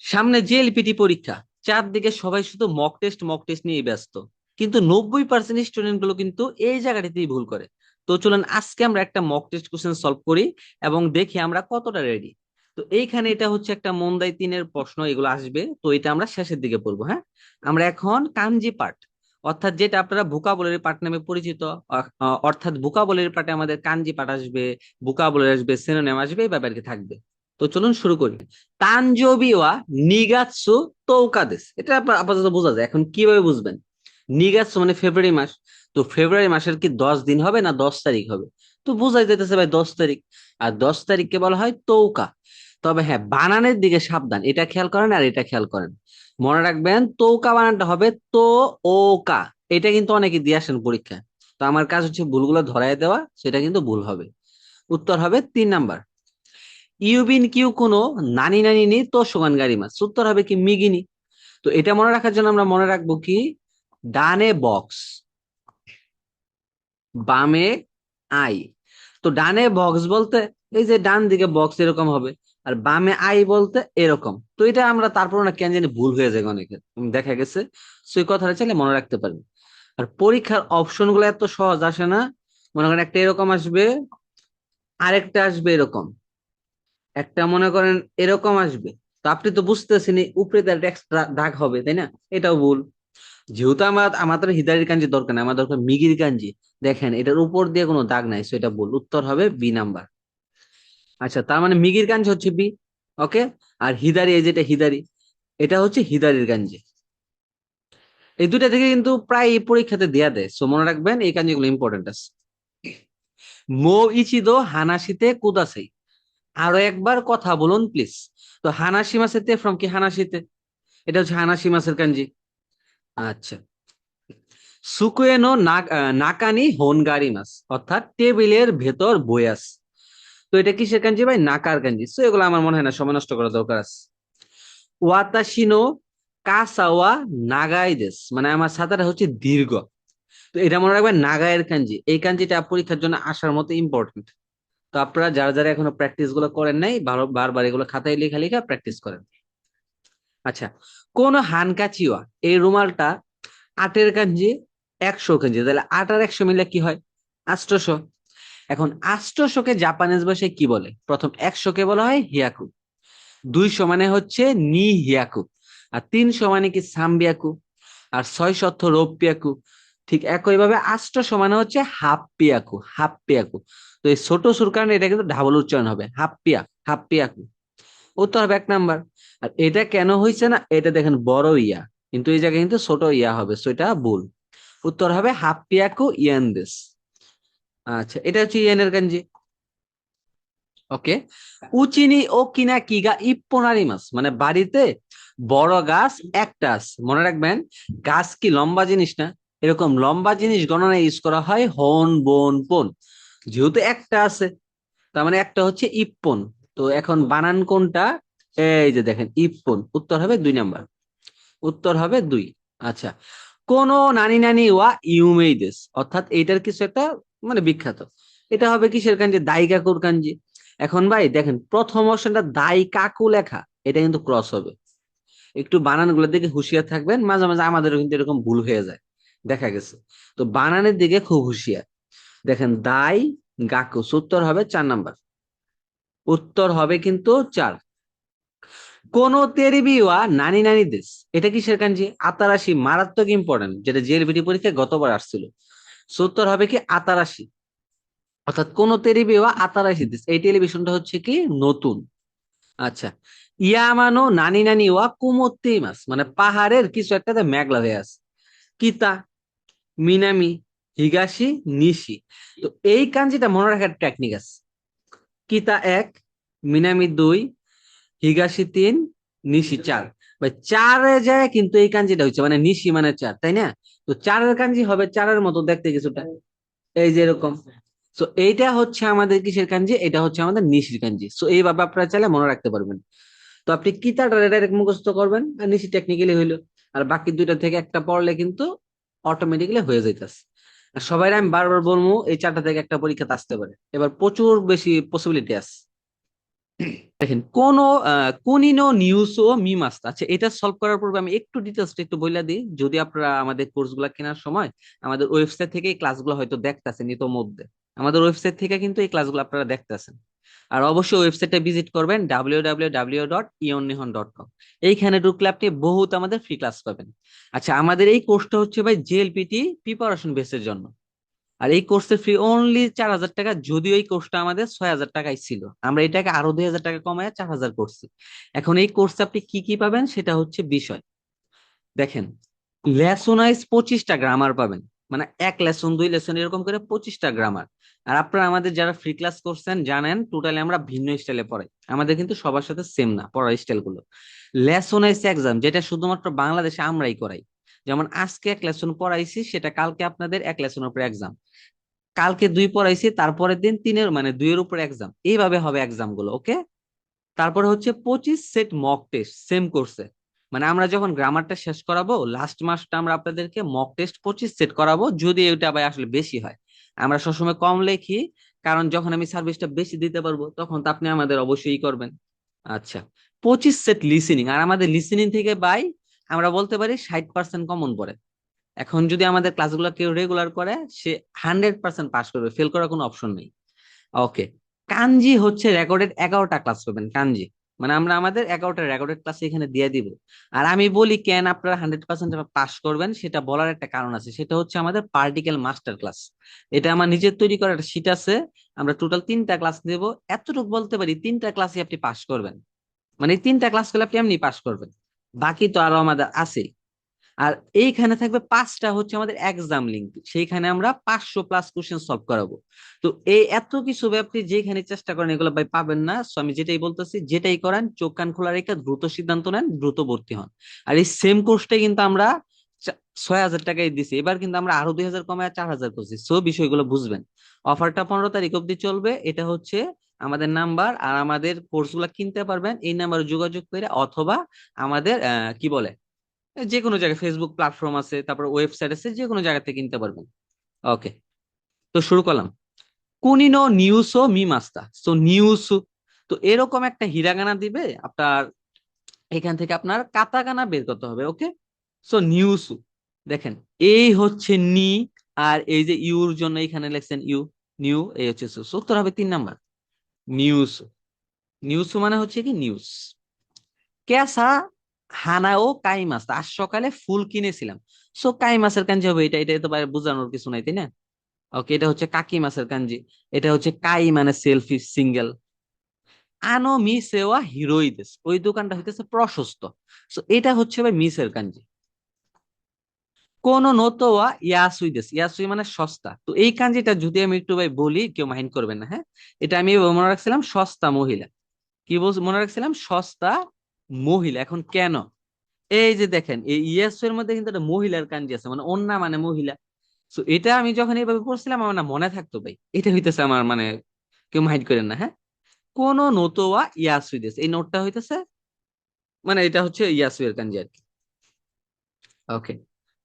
সামনে জেএলপিটি পরীক্ষা, চারদিকে সবাই শুধু মক টেস্ট নিয়ে ব্যস্ত। কিন্তু 90% স্টুডেন্ট গুলো কিন্তু এই জায়গাটাতেই ভুল করে। তো চলুন আজকে আমরা একটা মক টেস্ট কোশ্চেন সলভ করি এবং দেখি আমরা কতটা রেডি। তো এইখানে এটা হচ্ছে একটা মন্দাই তিনের প্রশ্ন, এগুলো আসবে, তো এটা আমরা শেষের দিকে পড়বো। হ্যাঁ, আমরা এখন কাঞ্জি পার্ট, অর্থাৎ যেটা আপনারা ভোকাবুলারি পার্ট নামে পরিচিত। অর্থাৎ ভোকাবুলারি পার্টে আমাদের কাঞ্জি পার্ট আসবে, ভোকাবুলারি আসবে, সিনোনিম আসবে, এই ব্যাপারে থাকবে। তো চলুন শুরু করি। তানজোবিওয়া নিগাৎসু তৌকাদেস, এটা আপনার আপাতত বোঝা যায়। এখন কিভাবে বুঝবেন? নিগাৎসু মানে ফেব্রুয়ারি মাস। তো ফেব্রুয়ারি মাসের কি 10 দিন হবে না 10 তারিখ হবে? তো বোঝাই যেতেছে ভাই 10 তারিখ। আর 10 তারিখকে বলা হয় তৌকা। তবে হ্যাঁ, বানানের দিকে সাবধান, এটা খেয়াল করেন আর এটা খেয়াল করেন। মনে রাখবেন তৌকা বানানটা হবে তো ও কা। এটা কিন্তু অনেকে দিয়ে আসেন পরীক্ষায়। তো আমার কাজ হচ্ছে ভুলগুলো ধরায় দেওয়া, সেটা কিন্তু ভুল হবে। উত্তর হবে 3 নাম্বার। ইউবিন কিউ কোনো নানি নানি নি তো সোগান গাড়ি মাছ, উত্তর হবে কি মিগিনি। তো এটা মনে রাখার জন্য আমরা মনে রাখবো কি, ডানে বক্স, বামে আই। তো ডানে বক্স বলতে এই যে ডান দিকে বক্স এরকম হবে, আর বামে আই বলতে এরকম। তো এটা আমরা তারপর না কেন জানি ভুল হয়ে যায় অনেকের, দেখা গেছে। সেই কথাটা চাইলে মনে রাখতে পারেন। আর পরীক্ষার অপশন গুলো এত সহজ আসে না। মনে করেন একটা এরকম আসবে, আরেকটা আসবে এরকম, একটা মনে করেন এরকম আসবে। তো আপনি তো বুঝতেছেন এই উপরে তার এক্সট্রা দাগ হবে, তাই না? এটাও ভুল। যেহেতু আমাদের হিদারির কাঞ্জি দরকার নাই, আমার দরকার মিগির কাঞ্জি। দেখেন এটার উপর দিয়ে কোনো দাগ নাই, সো এটা ভুল। উত্তর হবে বি নাম্বার। আচ্ছা, তার মানে মিগির কাঞ্জি হচ্ছে বি। ওকে। আর হিদারি, এই যেটা হিদারি, এটা হচ্ছে হিদারির কাঞ্জি। এই দুটা থেকে কিন্তু প্রায় এই পরীক্ষাতে দেয়া দেয়, সো মনে রাখবেন এই কাঞ্জিগুলো ইম্পর্টেন্ট আছে। মো ইচিদো হানাশিতে কুদাসাই, আরো একবার কথা বলুন প্লিজ। তো হানাসি মাসেতে ফ্রম কি হানাসিতে, এটা হচ্ছে হানাসি মাসের কাঞ্জি। আচ্ছা, সুকুয়েনো নাকানি হোনগারি মাস, অর্থাৎ টেবিলের ভেতর বয়াস। তো এটা কিসের কাঞ্জি ভাই? নাকার কাঞ্জি। তো এগুলো আমার মনে হয় না সময় নষ্ট করার দরকার আছে। ওয়াতাশিনো কাসাওয়া নাগাই দেশ, মানে আমার ছাতাটা হচ্ছে দীর্ঘ। তো এটা মনে রাখবেন নাগায়ের কাঞ্জি। এই কাঞ্জিটা পরীক্ষার জন্য আসার মতো ইম্পর্টেন্ট। তো আপনারা যারা যারা এখনো প্র্যাকটিস গুলো করেন নাই, বারবার এগুলো খাতায় লেখা লেখা প্র্যাকটিস করেন। আচ্ছা, কোন হানকাচিওয়া, এই রুমালটা 8-এর কাঞ্জি 100 কাঞ্জি, তাহলে 8 আর 100 মিলে কি হয়? 800। এখন 800কে জাপানিজ ভাষায় কি বলে? প্রথম 100কে বলা হয় হিয়াকু, 200 মানে হচ্ছে নি হিয়াকু, আর 300 মানে কি সাম্বিয়াকু, আর 600 অর্থ রোপিয়াকু। ঠিক একইভাবে 800 মানে হচ্ছে হাপ্পিয়াকু, হাপ্পিয়াকু। তো এই ছোট সুর কারণে এটা কিন্তু ডাবল উচ্চারণ হবে, হাপ্পিয়া, হাপ্পিয়াকু। উত্তর হবে 1 নাম্বার। আর এটা কেন হয়েছে না, এটা দেখেন বড় ইয়া, কিন্তু এই জায়গায় কিন্তু ছোট ইয়া হবে, সো এটা ভুল। উত্তর হবে হাপ্পিয়াকু ইয়ানদেস। আচ্ছা, এটা হচ্ছে ইয়েনের কাঞ্জি। ওকে। উচিনি ও কিনা কিগা ইপ্পোনারি মাস, মানে বাড়িতে বড় গাছ একটা আছে। মনে রাখবেন, গাছ কি লম্বা জিনিস না? এরকম লম্বা জিনিস গণনায় ইউজ করা হয় হন বন পন। যেহেতু একটা আছে, তার মানে একটা হচ্ছে ইপ্পন। তো এখন বানান কোনটা? এই যে দেখেন ইপ্পন। উত্তর হবে 2 নাম্বার। উত্তর হবে 2। আচ্ছা, কোন নানি নানি ওয়া ইউমেইদেস, অর্থাৎ এইটার কিছু একটা মানে বিখ্যাত। এটা হবে কিসের কাঞ্জি? দাই কাকুর কাঞ্জি। এখন ভাই দেখেন প্রথম অপশনটা দাই কাকু লেখা, এটা কিন্তু ক্রস হবে। একটু বানানগুলোর দিকে হুঁশিয়ার থাকবেন, মাঝে মাঝে আমাদেরও কিন্তু এরকম ভুল হয়ে যায়, দেখা গেছে। তো বানানের দিকে খুব হুঁশিয়ার। দেখেন দাই গাকু, উত্তর হবে 4 নাম্বার। উত্তর হবে কিন্তু 4। কোন তেরিবিওয়া নানি নানি দেশ, এটা কিসের কাঞ্জি? আতারাশি, মারাত্মক ইম্পর্টেন্ট, যেটা জেএলবিটি পরীক্ষায় গতবার আসছিল। উত্তর হবে কি আতারাশি। অর্থাৎ কোন তেরিবিওয়া আতারাশি দেশ, এই টেলিভিশনটা হচ্ছে কি নতুন। আচ্ছা, ইয়ামানো নানি নানি ওয়া কুমোত্তেই মাস, মানে পাহাড়ের কিছু একটাতে মেঘলা হয়ে আছে। কিতা, মিনামি, হিগাশি, নিশি। তো এই কাঞ্জিটা মনে রাখার টেকনিক আছে। কিতা 1, মিনামি 2, হিগাশি 3, নিশি 4। ভাই 4-এ যায় কিন্তু এই কাঞ্জিটা হচ্ছে, মানে নিশি মানে 4, তাই না? তো 4-এর কাঞ্জি হবে 4-এর মতো দেখতে কিছুটা, এই যে এরকম। তো এইটা হচ্ছে আমাদের কিসের কাঞ্জি? এটা হচ্ছে আমাদের নিশির কাঞ্জি। তো এইভাবে আপনারা চাইলে মনে রাখতে পারবেন। তো আপনি কিতাটা ডাইরেক্ট মুখস্থ করবেন, আর নিশি টেকনিক্যালি হইলো। আর বাকি দুইটা থেকে একটা পড়লে কিন্তু অটোমেটিক্যালি হয়ে যাইতেছে। আর সবাই আমি বারবার বলবো এই 4টা থেকে একটা পরীক্ষাতে আসতে পারে, এবার প্রচুর বেশি পসিবিলিটি আছে। দেখেন কোন কোনিনো নিউজ ও মিমাস্ত। আচ্ছা, এটা সলভ করার পূর্বে আমি একটু ডিটেলস একটু বইলা দিই। যদি আপনারা আমাদের কোর্সগুলো কেনার সময় আমাদের ওয়েবসাইট থেকে এই ক্লাসগুলো হয়তো দেখতেছেন ইতোমধ্যে, আমাদের ওয়েবসাইট থেকে কিন্তু এই ক্লাসগুলো আপনারা দেখতেছেন। আর অবশ্যই ওয়েবসাইটে ভিজিট করবেন www.ionihon.com। এইখানে ঢুকলে আপনি বহুত আমাদের ফ্রি ক্লাস পাবেন। আচ্ছা, আমাদের এই কোর্সটা হচ্ছে ভাই জেএলপিটি প্রিপারেশন বেসের জন্য। আর এই কোর্সের ফি অনলি 4,000 টাকা, যদিও এই কোর্সটা আমাদের 6,000 টাকায় ছিল, আমরা এটাকে আরো 2,000 টাকা কমায় 4,000 করছি। এখন এই কোর্সে আপনি কি কি পাবেন সেটা হচ্ছে বিষয়। দেখেন, লেসনাইজ 25টা গ্রামার পাবেন, মানে এক লেসন দুই লেসন এরকম করে 25টা গ্রামার। আর আপনারা আমাদের যারা ফ্রি ক্লাস করছেন জানেন টোটালি আমরা ভিন্ন স্টাইলে পড়াই, আমাদের কিন্তু সবার সাথে সেম না পড়ার স্টাইল গুলো। লেসনাইজ এক্সাম যেটা শুধুমাত্র বাংলাদেশে আমরাই করাই, যেমন আজকে এক লেসন পড়াইছি সেটা কালকে আপনাদের এক লেসনের উপরে এক্সাম, কালকে দুই পড়াইছি তারপরের দিন তিনের মানে দুইয়ের উপর এক্সাম, এইভাবে হবে এক্সাম গুলো, ওকে। তারপরে হচ্ছে 25 সেট মক টেস্ট সেম কোর্সে, মানে আমরা যখন গ্রামারটা শেষ করাবো লাস্ট মাসটা আমরা আপনাদেরকে মক টেস্ট 25 সেট করাবো, যদি এটা আবার আসলে বেশি হয়। আমরা সবসময় কম লেখি, কারণ যখন আমি সার্ভিসটা বেশি দিতে পারবো তখন তো আপনি আমাদের অবশ্যই করবেন। আচ্ছা, 25 সেট লিসেনিং, আর আমাদের লিসেনিং থেকে বাই আমরা বলতে পারি 60% কমন পড়ে। এখন যদি আমাদের ক্লাসগুলো কেউ রেগুলার করে সে 100% পাস করবে, ফেল করার কোনো অপশন নেই। ওকে, কাঞ্জি হচ্ছে রেকর্ডেড 11টা ক্লাস পাবেন কাঞ্জি, মানে আমরা আমাদের 11টা রেকর্ডেড ক্লাস এখানে দিয়ে দিব। আর আমি বলি কেন আপনারা 100% পাস করবেন, সেটা বলার একটা কারণ আছে, সেটা হচ্ছে আমাদের পার্টিকেল মাস্টার ক্লাস। এটা আমার নিজের তৈরি করা একটা শীট আছে, আমরা টোটাল 3টা ক্লাস দেব। এতটুকু বলতে পারি 3টা ক্লাসই আপনি পাস করবেন, মানে এই 3টা ক্লাস করলে আপনি এমনি পাস করবেন। বাকি তো আরো আমাদের আছে। আর এইখানে থাকবে 5টা হচ্ছে আমাদের এক্সাম লিঙ্ক, সেইখানে আমরা 500+ কোশ্চেন সলভ করাবো। তো এই এত কিছু আপনি যেখানে চেষ্টা করেন এগুলো ভাই পাবেন না। সো আমি যেটাই বলতেছি, যেটাই করেন চোখ কান খোলা রেখে দ্রুত সিদ্ধান্ত নেন, দ্রুত ভর্তি হন। আর এই সেম কোর্সটাই কিন্তু আমরা 6,000 টাকায় দিছি, এবার কিন্তু আমরা আরো 2,000 কমায় 4,000 করছি। সো বিষয়গুলো বুঝবেন। অফারটা 15 তারিখ অব্দি চলবে। এটা হচ্ছে আমাদের নাম্বার, আর আমাদের কোর্সগুলো কিনতে পারবেন এই নাম্বারে যোগাযোগ করে, অথবা আমাদের কি বলে যে কোনো জায়গায় ফেসবুক প্ল্যাটফর্ম আছে, তারপর ওয়েবসাইট আছে, যে কোনো জায়গা থেকে কিনতে পারবেন। ওকে, তো শুরু করলাম। কুনিনো নিউসো মিমাস্তা, সো নিউসু। তো এরকম একটা হিরাগানা দিবে আপনার, এখান থেকে আপনার কাতাকানা বের করতে হবে, ওকে। সো নিউসু, দেখেন এই হচ্ছে নি, আর এই যে ইউর জন্য এখানে লেখছেন ইউ, নিউ, এই হচ্ছে সু। So, উত্তর হবে 3 নাম্বার নিউজ। নিউজ মানে হচ্ছে কি নিউজ। কেসা হানাও কাই মাছ, আজ সকালে ফুল কিনেছিলাম। সো কাই মাছের কাঞ্জি হবে এটা, এটা তো বাইরে বোঝানোর কিছু নাই, তাই না? ওকে, এটা হচ্ছে কাকি মাছের কাঞ্জি। এটা হচ্ছে কাই মানে সেলফি সিঙ্গেল। আনো মি সেওয়া হিরোইদেস, ওই দোকানটা হইতেছে প্রশস্ত। সো এটা হচ্ছে ভাই মিসের কাঞ্জি। কোন নোতোয়া ইয়াসুইদেস, ইয়াসুই মানে সস্তা। তো এই কাঞ্জিটা যদি আমি একটু ভাই বলি কেউ মাইন্ড করবেন না, হ্যাঁ। এটা আমি মনে রাখছিলাম সস্তা মহিলা। কি বল মনে রাখছিলাম সস্তা মহিলা। এখন কেন? এই যে দেখেন এই ইয়াসু এর মধ্যে কিন্তু একটা মহিলার কাঞ্জি আছে, মানে অন্যা মানে মহিলা। তো এটা আমি যখন এইভাবে পড়ছিলাম আমার না মনে থাকতো ভাই, এটা হইতেছে আমার মানে, কেউ মাইন্ড করেন না, হ্যাঁ। কোন নোতোয়া ইয়াসুই দেশ, এই নোটটা হইতেছে মানে এটা হচ্ছে ইয়াসু এর কাঞ্জি আর কি। ওকে,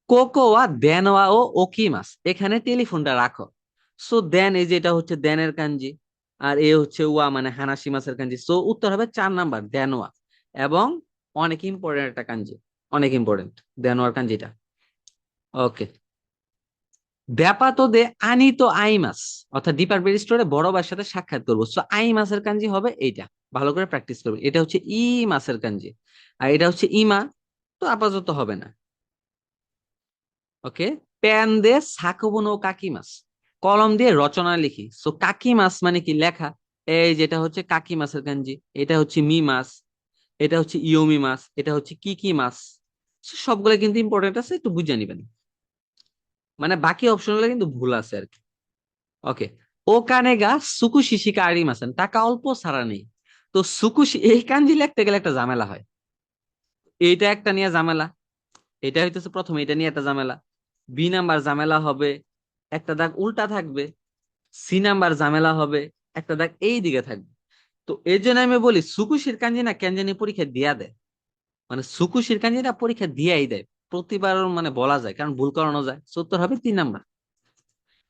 কোকোয়া দেনওয়া ও ওকিমাস, এখানে টেলিফোনটা রাখো। সো দেন, এই যে এটা হচ্ছে দেনের কাঞ্জি, আর এ হচ্ছে ওয়া মানে হানাসি মাসের কাঞ্জি। সো উত্তর হবে 4 নাম্বার দেনওয়া। এবং অনেক ইম্পর্টেন্ট একটা কাঞ্জি, অনেক ইম্পর্টেন্ট দেনওয়ার কাঞ্জিটা। ওকে, ব্যাপাতো দে আনিতো আইমাস, অর্থাৎ ডিপার্টমেন্ট স্টোরে বড় ভাইয়ের সাথে সাক্ষাৎ করবো। সো আই মাসের কাঞ্জি হবে এইটা, ভালো করে প্র্যাকটিস করবে। এটা হচ্ছে ই মাসের কাঞ্জি, আর এটা হচ্ছে ইমা, তো আপাতত হবে না। ওকে, পেন দিয়ে সাকুবুনো কাকি মাস, কলম দিয়ে রচনা লিখি। সো কাকি মাস মানে কি লেখা, এই যেটা হচ্ছে কাকি মাসের কাঞ্জি। এটা হচ্ছে মি মাস, এটা হচ্ছে ইয়োমি মাস, এটা হচ্ছে কি কি মাস। সবগুলো কিন্তু ইম্পর্টেন্ট আছে, একটু বুঝে নিবেন। মানে বাকি অপশনগুলো কিন্তু ভুল আছে আর কি। ওকে, ও কানে গা সুকুশিশি কারি মাসেন, টাকা অল্প ছাড়া নেই। তো সুকুশি এই কাঞ্জি লিখতে গেলে একটা ঝামেলা হয়, এইটা একটা নিয়ে ঝামেলা। এটা হইতেছে প্রথমে, এটা নিয়ে একটা ঝামেলা। বি নাম্বার ঝামেলা হবে, একটা দাগ উল্টা থাকবে। সি নাম্বার ঝামেলা হবে, একটা দাগ এই দিকে থাকবে। তো এই জন্য আমি বলি সুকুশির কাঞ্জি না কেন জানি পরীক্ষা দিয়া দেয়, মানে সুকুশির কাঞ্জিটা পরীক্ষা দিয়াই দেয় প্রতিবার, মানে বলা যায় কারণ ভুল করানো যায়। So, উত্তর হবে 3 নাম্বার,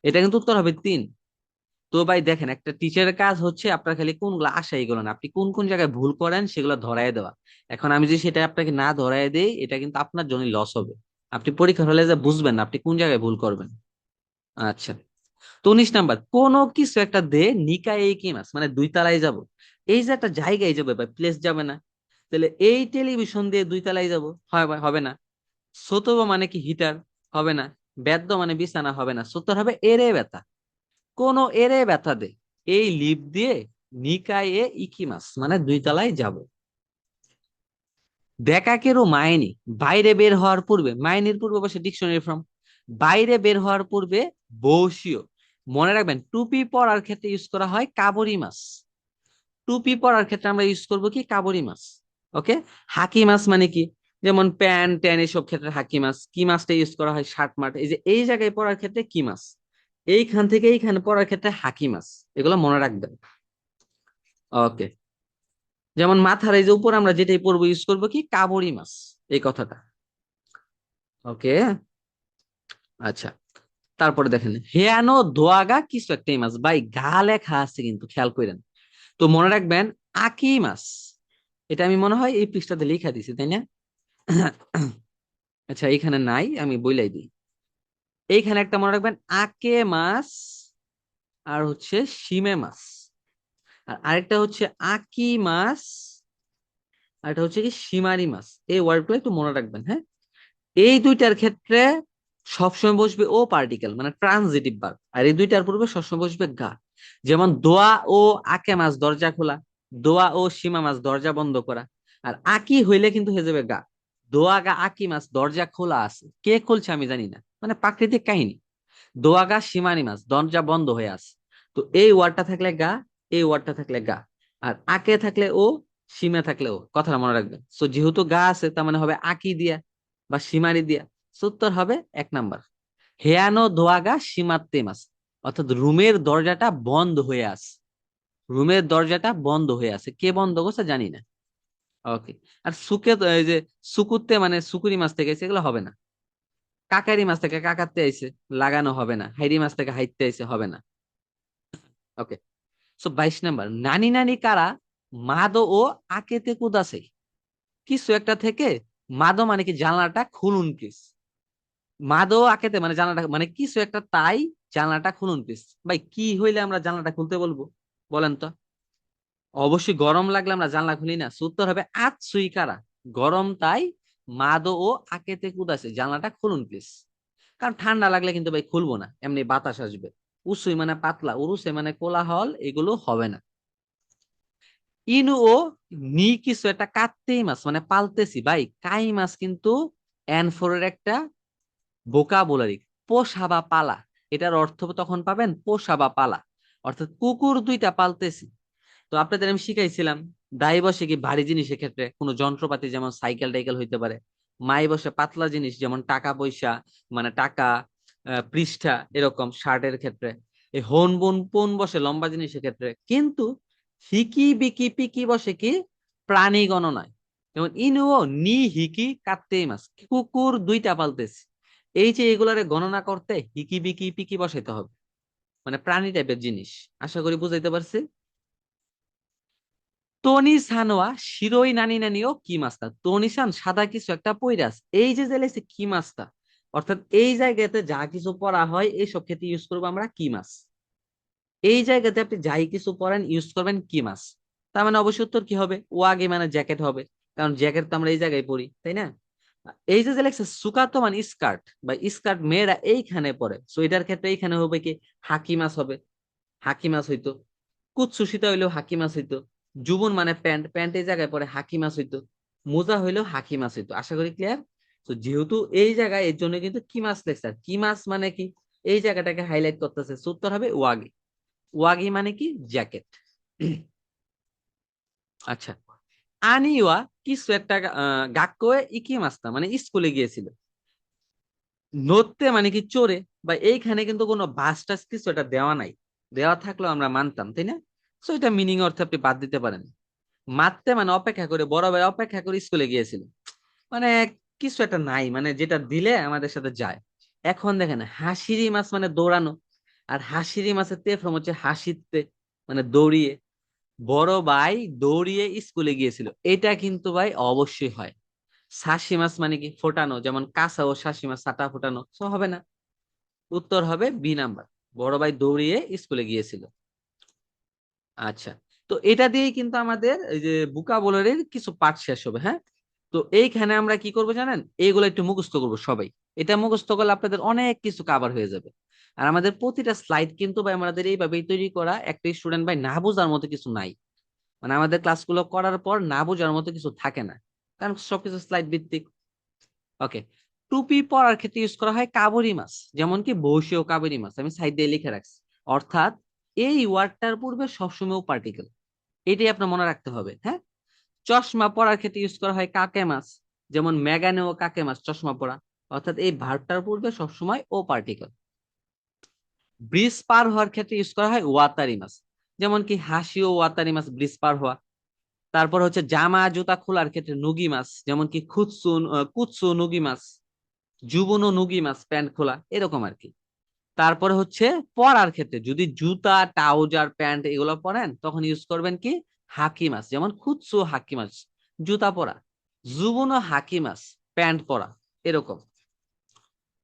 এটা কিন্তু উত্তর হবে 3। তো ভাই দেখেন, একটা টিচারের কাজ হচ্ছে আপনার খালি কোনগুলো আসে এইগুলো না, আপনি কোন কোন জায়গায় ভুল করেন সেগুলো ধরায় দেওয়া। এখন আমি যদি সেটা আপনাকে না ধরায় দেই, এটা কিন্তু আপনার জন্য লস হবে। আপনি পরীক্ষার হলে যে বুঝবেন না আপনি কোন জায়গায় ভুল করবেন। আচ্ছা, তো 19 নাম্বার, কোন কিছু একটা দে নিকায় এই কি মাস, মানে দুই তলায় যাব। এই যে একটা জায়গায় যাবে ভাই, প্লেস যাবে না। তাহলে এই টেলিভিশন দিয়ে দুই তলায় যাব, হয় ভাই হবে না। সোতবা মানে কি হিটার, হবে না। বেদ্য মানে বিছানা, হবে না। সত্তর হবে এরে ব্যথা। কোন এরে ব্যথা দে এই লিপ দিয়ে নিকায়ে ইকিমাস, মানে দুই তলায় যাব। বেকাকেরও মাইনি, বাইরে বের হওয়ার পূর্বে, মাইনির পূর্বে বসে ডিকশনারি ফর্ম। বাইরে বের হওয়ার পূর্বে বসিও। মনে রাখবেন টুপি পরার ক্ষেত্রে ইউজ করা হয় কাবরি মাস। টুপি পরার ক্ষেত্রে আমরা ইউজ করব কি কাবরি মাস। ওকে। হাকি মাস মানে কি, যেমন প্যান্ট ট্যান এসব ক্ষেত্রে হাকি মাস। কি মাসটা ইউজ করা হয় শার্ট মার্ট, এই যে এই জায়গায় পরার ক্ষেত্রে কি মাস। এইখান থেকে এইখানে পরার ক্ষেত্রে হাকি মাস। এগুলো মনে রাখবেন। ওকে। যেমন মাথার এই যে উপর আমরা যেটাই পরবো ইউজ করবো কি কাবরি মাস, এই কথাটা। ওকে। আচ্ছা, তারপরে দেখেন হেয়ানো দোয়াগা কিছু একটা মাস, ভাই গা লেখা আছে কিন্তু খেয়াল করেন। তো মনে রাখবেন আকি মাস। এটা আমি মনে হয় এই পৃষ্ঠাতে লিখা দিছি, তাই না? আচ্ছা, এখানে নাই, আমি বইলাই দিই। এইখানে একটা মনে রাখবেন আকে মাস, আর হচ্ছে শিমে মাস। আর আরেকটা হচ্ছে আকি মাস, আর এটা হচ্ছে কি শিমারি মাস। এই ওয়ার্ডগুলো একটু মনে রাখবেন, হ্যাঁ। এই দুইটার ক্ষেত্রে সবসময় বসবে ও পার্টিকেল, মানে ট্রানজিটিভ ভার্ব। আর এই দুইটার পূর্বে সবসময় বসবে গা। যেমন দোয়া ও আকে মাস দরজা খোলা, দোয়া ও সীমা মাস দরজা বন্ধ করা। আর আকি হইলে কিন্তু হয়ে যাবে গা। দোয়া গা আকি মাস দরজা খোলা আছে, কে খুলছে আমি জানি না, মানে প্রাকৃতিক কাহিনী। দোয়া গা সীমানি মাস দরজা বন্ধ হয়ে আছে। তো এই ওয়ার্ডটা থাকলে গা, এই ওয়ার্ডটা থাকলে গা। আর আকে থাকলে ও, সীমা থাকলে ও, কথাটা মনে রাখবেন। সো যেহেতু গা আছে তার মানে হবে আকি দিয়া বা সীমারি দিয়া। উত্তর হবে 1 নাম্বার, হেয়ানো দোয়াগা সীমাতে মাস। অর্থাৎ রুমের দরজাটা বন্ধ হয়ে আছে। রুমের দরজাটা বন্ধ হয়ে আছে, কে বন্ধ করছে জানি না। ওকে। আর সুকে এই যে সুকুতে মানে সুকুরি মাছ থেকে এসে, এগুলো হবে না। কাকারি মাছ থেকে কাকাতে আইছে, লাগানো হবে না। হাইরি মাছ থেকে হাইতে আইছে, হবে না। ওকে। সো 22 নাম্বার, নানি নানি কারা মাদো ও আকেতে কুদাসে। কিছু একটা থেকে মাদো মানে কি জানলাটা খুলুন প্লিজ। মাদো আকেতে মানে জানলাটা, মানে কিছু একটা তাই জানলাটা খুলুন প্লিজ। ভাই কি হইলে আমরা জানলাটা খুলতে বলবো, বলেন তো? অবশ্যই গরম লাগলে আমরা জানলা খুলি না। উত্তর হবে আতসুই কারা, গরম তাই মাদো ও আকেতে কুদাসে, জানলাটা খুলুন প্লিজ। কারণ ঠান্ডা লাগলে কিন্তু ভাই খুলবো না, এমনি বাতাস আসবে। উসুই মানে পাতলা, উরুসে মানে কোলাহল, এগুলো হবে না। ইনু ও নি কিছু একটা কাটতেই মাছ, মানে পালতেছি। ভাই কাই মাছ কিন্তু এনফোরের একটা ভোকাবুলারি। পোষা বা পালা, এটার অর্থ তখন পাবেন পোষা বা পালা। অর্থাৎ কুকুর দুইটা পালতেছি। তো আপনাদের আমি শিখাইছিলাম দাই বসে কি ভারী জিনিসের ক্ষেত্রে কোনো যন্ত্রপাতি, যেমন সাইকেল টাইকেল হইতে পারে। মাই বসে পাতলা জিনিস, যেমন টাকা পয়সা, মানে টাকা, পৃষ্ঠা, এরকম শার্টের ক্ষেত্রে। এই হন বোন পোন বসে লম্বা জিনিসের ক্ষেত্রে। কিন্তু হিকি বিকি পিকি বসে কি প্রাণী গণনায়। যেমন ইনুও নি হিকি কাটতেই মাস, কুকুর দুইটা পালতেছি। এই যে এগুলারে গণনা করতে হিকি বিকি পিকি বসাইতে হবে, মানে প্রাণী টাইপের জিনিস। আশা করি বুঝাইতে পারছি। টনি সানোয়া শিরোই নানি নানিও কি মাস্তা। টনি সান সাদা কিছু একটা পইরাস, এই যে যে লেগেছে কি মাস্তা। অর্থাৎ এই জায়গাতে যা কিছু পড়া হয় এইসব ক্ষেত্রে ইউজ করবো আমরা কি মাস। এই জায়গাতে আপনি যাই কিছু পড়েন ইউজ করবেন কি মাস। তার মানে অবশ্যই উত্তর কি হবে, ওয়াগে মানে জ্যাকেট হবে। কারণ জ্যাকেট তো আমরা এই জায়গায় পরি, তাই না? এই যে লেগেছে সুকাতো মানে স্কার্ট, বা স্কার্ট মেয়েরা এইখানে পরে, সো এটার ক্ষেত্রে এইখানে হবে কি হাকি মাস হবে। হাকি মাস হইতো। কুৎসুসিতা হইলেও হাকি মাছ হইতো। জুবন মানে প্যান্ট, প্যান্ট এই জায়গায় পরে হাকি মাছ হইতো। মোজা হইলেও হাকি মাছ হইতো। আশা করি ক্লিয়ার। তো যেহেতু এই জায়গায়, এর জন্য কিন্তু কি মাছ লেখছে। আর কি মাছ মানে কি, এই জায়গাটাকে হাইলাইট করতেছে। উত্তর হবে ওয়াগি। ওয়াগি মানে কি জ্যাকেট। আচ্ছা, আনিওয়া কিছু একটা গাক্কয়ে ইকি মাস্তা, মানে স্কুলে গিয়েছিল। নড়তে মানে কি চোরে। বা এইখানে কিন্তু কোনো বাস টাস কিছু এটা দেওয়া নাই। দেওয়া থাকলেও আমরা মানতাম, তাই না? তো এটা মিনিং অর্থে আপনি বাদ দিতে পারেন। মারতে মানে অপেক্ষা করে, বড় ভাই অপেক্ষা করে স্কুলে গিয়েছিল। মানে কিছু একটা নাই, মানে যেটা দিলে আমাদের সাথে যায়। এখন দেখেন হাসিরি মাছ মানে দৌড়ানো। আর হাসিরি মাছের তে ফর্ম হচ্ছে হাসিতে, মানে দৌড়িয়ে। বড় ভাই দৌড়িয়ে স্কুলে গিয়েছিল, এটা কিন্তু ভাই অবশ্যই হয়। শাসি মাছ মানে কি ফোটানো, যেমন কাঁচা ও শাসি মাছ ছাতা ফোটানো, তো হবে না। উত্তর হবে বি নাম্বার, বড় ভাই দৌড়িয়ে স্কুলে গিয়েছিল। আচ্ছা, তো এটা দিয়েই কিন্তু আমাদের এই যে ভোকাবুলারির কিছু পার্ট শেষ হবে, হ্যাঁ। তো এইখানে আমরা কি করব জানেন, এইগুলো একটু মুখস্থ করব সবাই। এটা মুখস্থ করলে আপনাদের অনেক কিছু কভার হয়ে যাবে। আর আমাদের প্রতিটা স্লাইড কিন্তু ভাই আমাদের এইভাবেই তৈরি করা, একটা স্টুডেন্ট ভাই না বোঝার মতো কিছু নাই। মানে আমাদের ক্লাসগুলো করার পর না বোঝার মতো কিছু থাকে না, কারণ সবকিছু স্লাইড ভিত্তিক। ওকে, টুপি পরার ক্ষেত্রে ইউজ করা হয় কাবরি মাছ, যেমন কি বসিও কাবরি মাছ, আমি সাইড দিয়ে লিখে রাখছি। অর্থাৎ এই ওয়ার্ডটার পূর্বে সবসময় পার্টিকেল, এটাই আপনার মনে রাখতে হবে, হ্যাঁ। চশমা পরার ক্ষেত্রে ইউজ করা হয় কাকে মাছ, যেমন মেগানে ও কাকে মাছ চশমা পরা, অর্থাৎ এই ভার্বটার পূর্বে সবসময় ও পার্টিকেল। ব্রিজ পার হওয়ার ক্ষেত্রে ইউজ করা হয় ওয়াতারি মাছ, যেমন কি হাসি ও ওয়াতারি মাছ ব্রিজ পার হওয়া। তারপর হচ্ছে জামা জুতা খোলার ক্ষেত্রে নুগি মাছ, যেমন কি কুৎসু নুগি মাছ, যুবনো নুগি মাছ প্যান্ট খোলা, এরকম আর কি। তারপরে হচ্ছে পরার ক্ষেত্রে যদি জুতা ট্রাউজার প্যান্ট এগুলো পরেন তখন ইউজ করবেন কি হাকি মাছ, যেমন খুৎসু হাকি মাছ জুতা পরা, যুবনো হাকি মাছ প্যান্ট পরা, এরকম।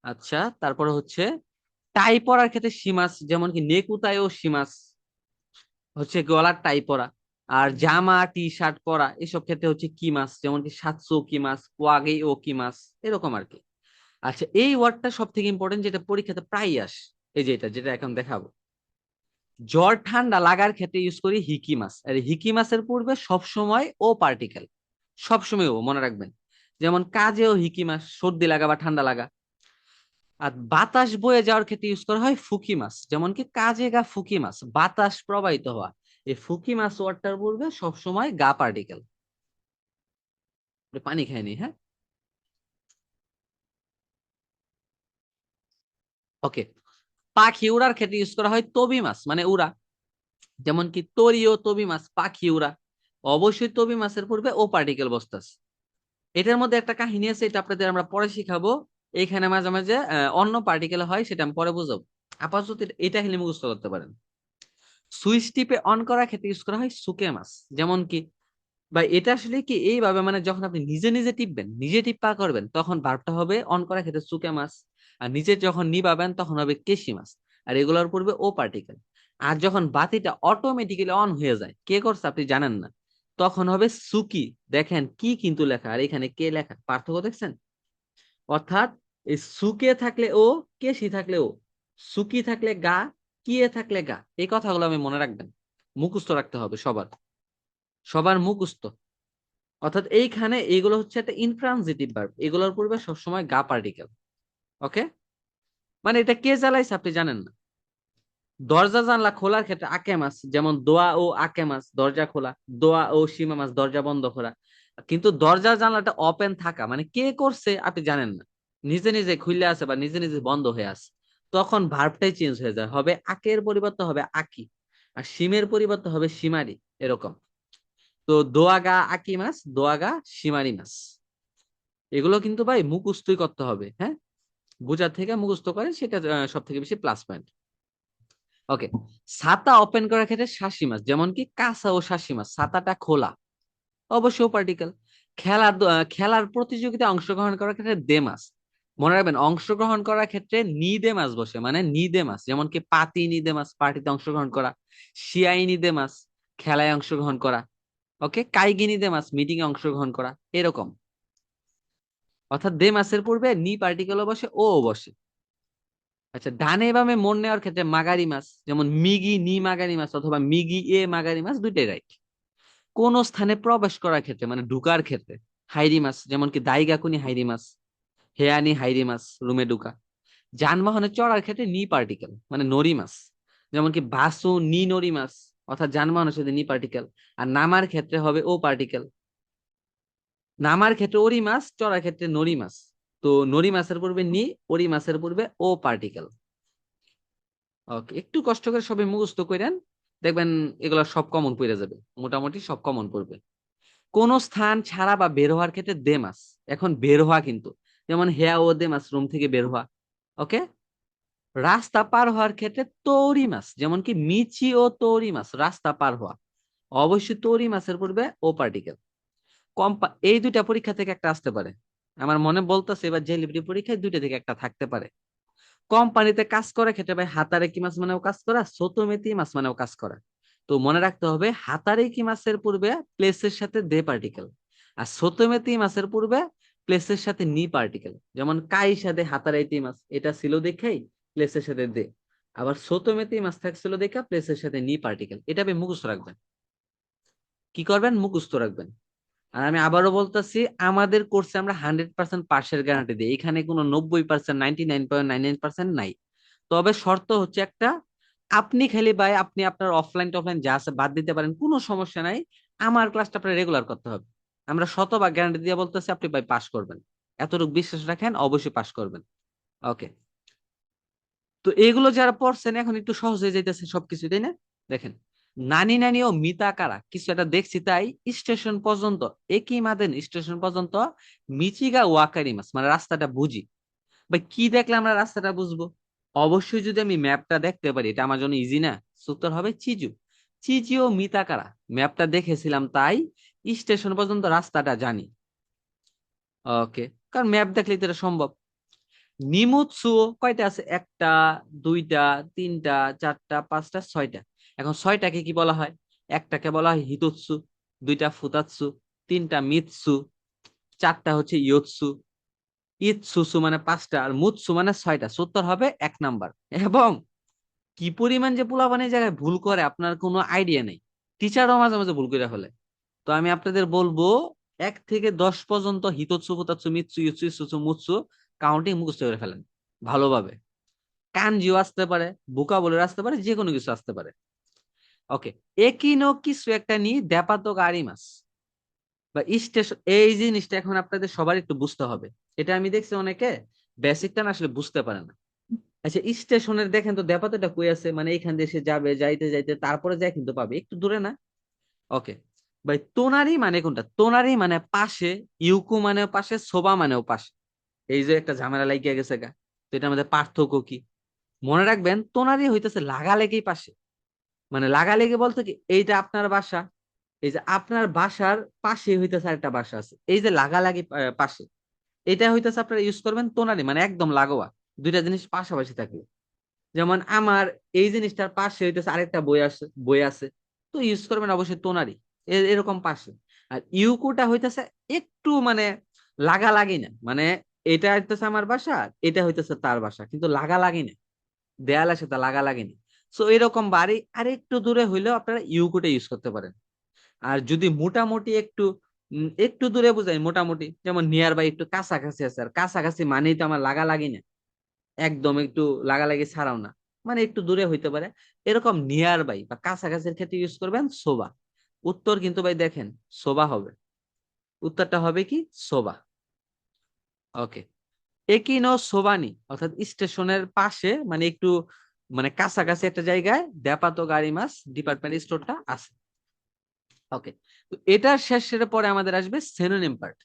আচ্ছা, তারপরে হচ্ছে টাই পরার ক্ষেত্রে সীমাস, যেমন কি নেকুতায় ও সীমাস হচ্ছে গলার টাই পরা। আর জামা টি শার্ট পরা এসব ক্ষেত্রে হচ্ছে কি মাছ, যেমন কি সাতসো কি মাছ, কোয়াগেই ও কি মাছ, এরকম আর কি। আচ্ছা, এই ওয়ার্ডটা সব থেকে ইম্পর্টেন্ট, যেটা পরীক্ষাতে প্রায়ই আসে, এই যে এটা যেটা এখন দেখাবো। জ্বর ঠান্ডা লাগার ক্ষেত্রে ইউজ করি হিকি মাছ, আর হিকি মাছের পূর্বে সবসময় ও পার্টিকেল, সবসময় ও মনে রাখবেন। যেমন কাজেও হিকি মাছ, সর্দি লাগা বা ঠান্ডা লাগা। আর বাতাস বয়ে যাওয়ার ক্ষেত্রে ইউজ করা হয় ফুকি মাছ, যেমন কি কাজে গা ফুকি মাছ, বাতাস প্রবাহিত হওয়া। এই ফুকি মাছ ওয়ার্ডটার পূর্বে সবসময় গা পার্টিকেল। পানি খায়নি, হ্যাঁ। ওকে, পাখি উড়ার ক্ষেত্রে ইউজ করা হয় তবি মাছ, মানে উড়া, যেমন কি তরিও তবি মাছ পাখি উড়া। অবশ্যই তবি মাছের পূর্বে ও পার্টিকেল বসতাস। এটার মধ্যে একটা কাহিনী আছে, এটা আপনাদের আমরা পরে শিখাবো। এইখানে মাঝে মাঝে অন্য পার্টিকেল হয়, সেটা আমি পরে বুঝাবো। আপাতত এটা খালি মুখস্থ করতে পারেন। সুইচ টিপে অন করার ক্ষেত্রে ইউজ করা হয় সুকে মাছ, যেমন কি ভাই এটা আসলে কি এইভাবে, মানে যখন আপনি নিজে নিজে টিপবেন, নিজে টিপা করবেন, তখন ভার্বটা হবে অন করার ক্ষেত্রে সুকে মাছ। আর নিজে যখন নিবাবেন তখন হবে কেশি মাছ। আর এগুলোর পূর্বে ও পার্টিকেল। আর যখন বাতিটা অটোমেটিক্যালি অন হয়ে যায়, কে করছে আপনি জানেন না, তখন হবে সুকি। দেখেন কি কিন্তু লেখা, আর এখানে কে লেখা, পার্থক্য দেখছেন? অর্থাৎ এই সুকে থাকলে ও, কেশি থাকলে ও, সুকি থাকলে গা, কিয়ে থাকলে গা, এই কথাগুলো আমি মনে রাখবেন, মুখস্থ রাখতে হবে সবার, সবার মুখস্থ। অর্থাৎ এইখানে এগুলো হচ্ছে একটা ইনট্রানজিটিভ ভার্ব, এগুলোর পূর্বে সবসময় গা পার্টিকেল। ওকে, মানে এটা কে জ্বালাইছে আপনি জানেন না। দরজা জানলা খোলার ক্ষেত্রে আকে মাস, যেমন দোয়া ও আকে মাস দরজা খোলা, দোয়া ও সীমা মাস দরজা বন্ধ করা। কিন্তু দরজা জানলাটা ওপেন থাকা মানে কে করছে আপনি জানেন না, নিজে নিজে খুলে আছে বা নিজে নিজে বন্ধ হয়ে আছে, তখন ভার্বটাই চেঞ্জ হয়ে যায়, হবে আকের পরিবর্তে হবে আকি, আর সীমের পরিবর্তে হবে সীমারি, এরকম। তো দোয়াগা আকি মাস, দোয়াগা সীমারি মাস, এগুলো কিন্তু ভাই মুখস্থই করতে হবে, হ্যাঁ। বোঝার থেকে মুখস্থ করে সেটা সব থেকে বেশি প্লাস পয়েন্ট। ওকে, ছাতা ওপেন করার ক্ষেত্রে শাসি মাছ, যেমন কি কাঁচা ও শাসি মাছ, ছাতাটা খোলা, অবশ্যই পার্টিকেল। খেলার প্রতিযোগিতায় অংশগ্রহণ করার ক্ষেত্রে দে মাছ, মনে রাখবেন অংশগ্রহণ করার ক্ষেত্রে নিদে মাছ বসে, মানে নিদে মাছ, যেমন কি পাতি নিদে মাছ পার্টিতে অংশগ্রহণ করা, শিয়াই নিদে মাছ খেলায় অংশগ্রহণ করা। ওকে, কাইগি নিদে মাছ মিটিং এ অংশগ্রহণ করা, এরকম। অর্থাৎ দে মাছের পূর্বে নি পার্টিকেলও বসে ও বসে। আচ্ছা, ডানে বামে মোড় নেওয়ার ক্ষেত্রে মাগারি মাছ, যেমন মিগি নি মাগারি মাছ অথবা মিগি এ মাগারি মাছ, দুইটাই রাইট। কোন স্থানে প্রবেশ করার ক্ষেত্রে মানে ঢুকার ক্ষেত্রে হাইরি মাছ, যেমন কি দাইগাকুনি হাইরি মাছ, হেয়ানি হাইরি মাছ রুমে ঢুকা। যানবাহনে চড়ার ক্ষেত্রে নি পার্টিকেল মানে নরি মাছ, যেমন কি বাসু নি নরি মাছ, অর্থাৎ যানবাহনের সাথে নি পার্টিকেল। আর নামার ক্ষেত্রে হবে ও পার্টিকেল, নামার ক্ষেত্রে ওরি মাছ, চড়ার ক্ষেত্রে নরি মাছ। তো নরি মাছের পূর্বে নি, ওরি মাছের পূর্বে ও পার্টিকেল। ওকে, একটু কষ্ট করে সবাই মুখস্থ করেন, দেখবেন এগুলো সব কমন পড়ে যাবে, মোটামুটি সব কমন পড়বে। কোন স্থান ছাড়া বা বের হওয়ার ক্ষেত্রে দে মাস, এখন বের হওয়া কিন্তু, যেমন হেয়া ও দে মাস রুম থেকে বের হওয়া। ওকে, রাস্তা পার হওয়ার ক্ষেত্রে তৌরি মাছ, যেমন কি মিচি ও তৌরি মাছ, রাস্তা পার হওয়া, অবশ্যই তৌরি মাছের পূর্বে ও পার্টিকেল। এই দুইটা পরীক্ষা থেকে একটা আসতে পারে, আমার মনে বলতেছে এবার জেলিব্রি পরীক্ষায় দুইটা থেকে একটা থাকতে পারে। কোম্পানিতে কাজ করার ক্ষেত্রে ভাই হাতারে কি মাছ মানেও কাজ করা, সোতোমেতি মাছ মানেও কাজ করা। তো মনে রাখতে হবে হাতারে কি মাছের পূর্বে প্লেসের সাথে দে পার্টিকেল, আর সোতোমেতি মাছের পূর্বে প্লেসের সাথে নি পার্টিকেল। যেমন কাই সাথে হাতারাইতি মাছ, এটা ছিল দেখাই প্লেসের সাথে দে, আবার সোতোমেতি মাছ থাকছিল দেখা প্লেসের সাথে নি পার্টিকেল। এটা আপনি মুখস্থ রাখবেন। কি করবেন? মুখস্থ রাখবেন। আর আমি আবারও বলতেছি, আমাদের কোর্সে আমরা 100% পাশের গ্যারান্টি দিই, এখানে কোনো 90%, 99.99% নাই। তবে শর্ত হচ্ছে একটা, আপনি খালি ভাই আপনি আপনার অফলাইন টফলাইন যা আছে বাদ দিতে পারেন, কোনো সমস্যা নাই, আমার ক্লাসটা আপনার রেগুলার করতে হবে। আমরা শতভাগ গ্যারান্টি দিয়ে বলতেছি আপনি ভাই পাস করবেন, এতটুকু বিশ্বাস রাখেন, অবশ্যই পাস করবেন। ওকে, তো এগুলো যারা পড়ছেন এখন একটু সহজ হয়ে যাইতেছে সবকিছু, তাই না? দেখেন, নানি নানি ও মিতা কারা কিছু একটা দেখছি তাই স্টেশন পর্যন্ত, একই মাদেন স্টেশন পর্যন্ত মিচিগা ওয়াকারিমাস, মানে রাস্তাটা বুঝি। ভাই কি দেখলে আমরা রাস্তাটা বুঝবো? অবশ্যই যদি আমি ম্যাপটা দেখতে পারি, এটা আমার জন্য ইজি না। উত্তর হবে চিজু। চিজি ও মিতাকারা, ম্যাপটা দেখেছিলাম তাই স্টেশন পর্যন্ত রাস্তাটা জানি। ওকে, কারণ ম্যাপ দেখলে তো এটা সম্ভব। নিমুৎসুও কয়টা আছে? একটা, দুইটা, তিনটা, চারটা, পাঁচটা, ছয়টা। এখন ছয়টাকে কি বলা হয়? একটাকে বলা হয় হিতোৎসু, দুইটা ফুতাৎসু, তিনটা মিৎসু, চারটা হচ্ছে ইয়োৎসু, ইৎসুসু মানে পাঁচটা, আর মুৎসু মানে ছয়টা। উত্তর হবে 1 নাম্বার। এবং কি পরিমাণ যে পোলাপান এই জায়গায় ভুল করে আপনার কোনো আইডিয়া নেই, টিচারও মাঝে মাঝে ভুল করে ফেলে। তো আমি আপনাদের বলবো 1 থেকে 10 পর্যন্ত হিতোৎসু ফুতাৎসু মিৎসু ইৎসু ইৎসুসু মুৎসু কাউন্টিং মুখস্থ করে ফেলেন ভালোভাবে। কানজিও আসতে পারে, ভোকাবুলারি আসতে পারে, যে কোনো কিছু আসতে পারে। ওকে, একিনো কিছু একটা নিয়ে দেপাতো গাড়ি মাস বা স্টেশন, এই জিনিসটা এখন আপনাদের সবার একটু বুঝতে হবে। এটা আমি দেখছি অনেকে বেসিকটা না আসলে বুঝতে পারে না। আচ্ছা, স্টেশনের দেখেন তো দেপাতোটা কই আছে, মানে এখান দিয়ে সে যাবে, যাইতে যাইতে তারপরে যায় কিন্তু পাবে, একটু দূরে না? ওকে ভাই, তোনারি মানে কোনটা? তোনারি মানে পাশে, ইউকু মানেও পাশে, সোবা মানেও পাশে। এই যে একটা ঝামেলা লাগিয়ে গেছে গা। তো এটার মধ্যে পার্থক্য কি? মনে রাখবেন তোনারি হইতেছে লাগালেগেই পাশে। মানে লাগালেগে বলতে কি, এইটা আপনার বাসা, এই যে আপনার বাসার পাশে হইতেছে আরেকটা বাসা আছে, এই যে লাগালাগি পাশে, এটা হইতেছে আপনারা ইউজ করবেন তোনারি, মানে একদম লাগোয়া, দুইটা জিনিস পাশাপাশি থাকলে। যেমন আমার এই জিনিসটার পাশে হইতেছে আরেকটা বই আছে, তো ইউজ করবেন অবশ্যই তোনারি, এরকম পাশে। আর ইউকোটা হইতেছে একটু মানে লাগালাগি না, মানে এটা হইতেছে আমার বাসা, এটা হইতেছে তার বাসা, কিন্তু লাগালাগি না, দেয়ালের সাথে লাগালাগি না। সো এরকম বাড়ি আর একটু দূরে হইলেও আপনারা ইউকোটা ইউজ করতে পারেন। আর যদি মোটামুটি একটু একটু দূরে বুঝাই, মোটামুটি যেমন নিয়ার বাই, একটু কাছাকাছি আছে, আর কাছাকাছি মানেই তো আমার লাগালাগি না, একদম একটু লাগালাগি ছাড়াও না, মানে একটু দূরে হইতে পারে, এরকম নিয়ার বাই বা কাছাকাছির ক্ষেত্রে ইউজ করবেন সোবা। উত্তর কিন্তু ভাই দেখেন সোবা হবে, উত্তরটা হবে কি সোবা। ওকে, একিনো সোবানি অর্থাৎ স্টেশনের পাশে, মানে একটু মানে কাছাকাছি একটা জায়গায় দেপাতো গাড়ি মাস ডিপার্টমেন্ট স্টোরটা আছে। ওকে, তো এটার শেষের পরে আমাদের আসবে সিনোনিম পার্ট।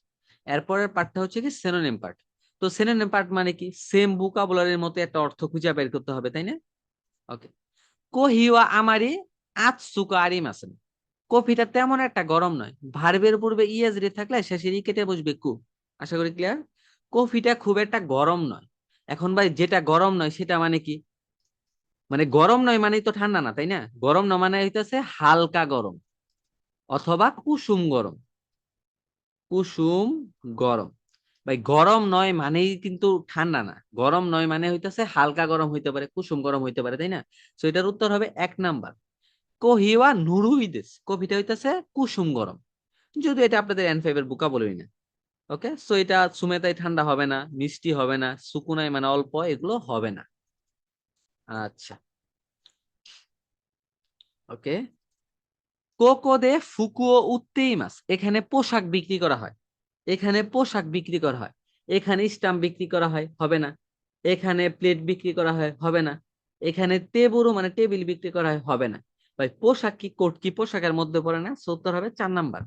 এরপরের পার্টটা হচ্ছে কি সিনোনিম পার্ট। তো সিনোনিম পার্ট মানে কি, সেম ভোকাবুলারির মতো একটা অর্থ খুঁজে বের করতে হবে, তাই না? ওকে, কোহিওয়া আমারি আতসুকা আরিমাসেন। কফিটা তেমন একটা গরম নয়, ভার্বের পূর্বে ইএসডি থাকলে শেষে ই কেটে বসবে কু। আশা করি ক্লিয়ার। কফিটা খুব একটা গরম নয়। এখন ভাই যেটা গরম নয় সেটা মানে কি? মানে গরম নয় মানে তো ঠান্ডা না, তাই না? গরম না মানে হইতেছে হালকা গরম অথবা কুসুম গরম। কুসুম গরম। ভাই গরম নয় মানেই কিন্তু ঠান্ডা না, গরম নয় মানে হইতেছে হালকা গরম হইতে পারে, কুসুম গরম হইতে পারে, তাই না? তো এটার উত্তর হবে 1 নাম্বার। কহিওয়া নুরুইদেস, কফিটা হইতেছে কুসুম গরম। যদি এটা আপনাদের N5 এর বুকা বলই না। ওকে, সো এটা সুমেতাই ঠান্ডা হবে না, মিষ্টি হবে না, সুকুনাই মানে অল্প, এগুলো হবে না। আচ্ছা, ওকে। কোকো দে ফুকুও উত্তেই মাস, এখানে পোশাক বিক্রি করা হয়, এখানে পোশাক বিক্রি করা হয়, এখানে স্টাম্প বিক্রি করা হয়, হবে না। এখানে প্লেট বিক্রি করা হয়, হবে না। এখানে টেবুরু মানে টেবিল বিক্রি করা হয়, হবে না। ভাই পোশাক কি কোট কি পোশাকের মধ্যে পড়ে না? সো উত্তর হবে 4 নাম্বার।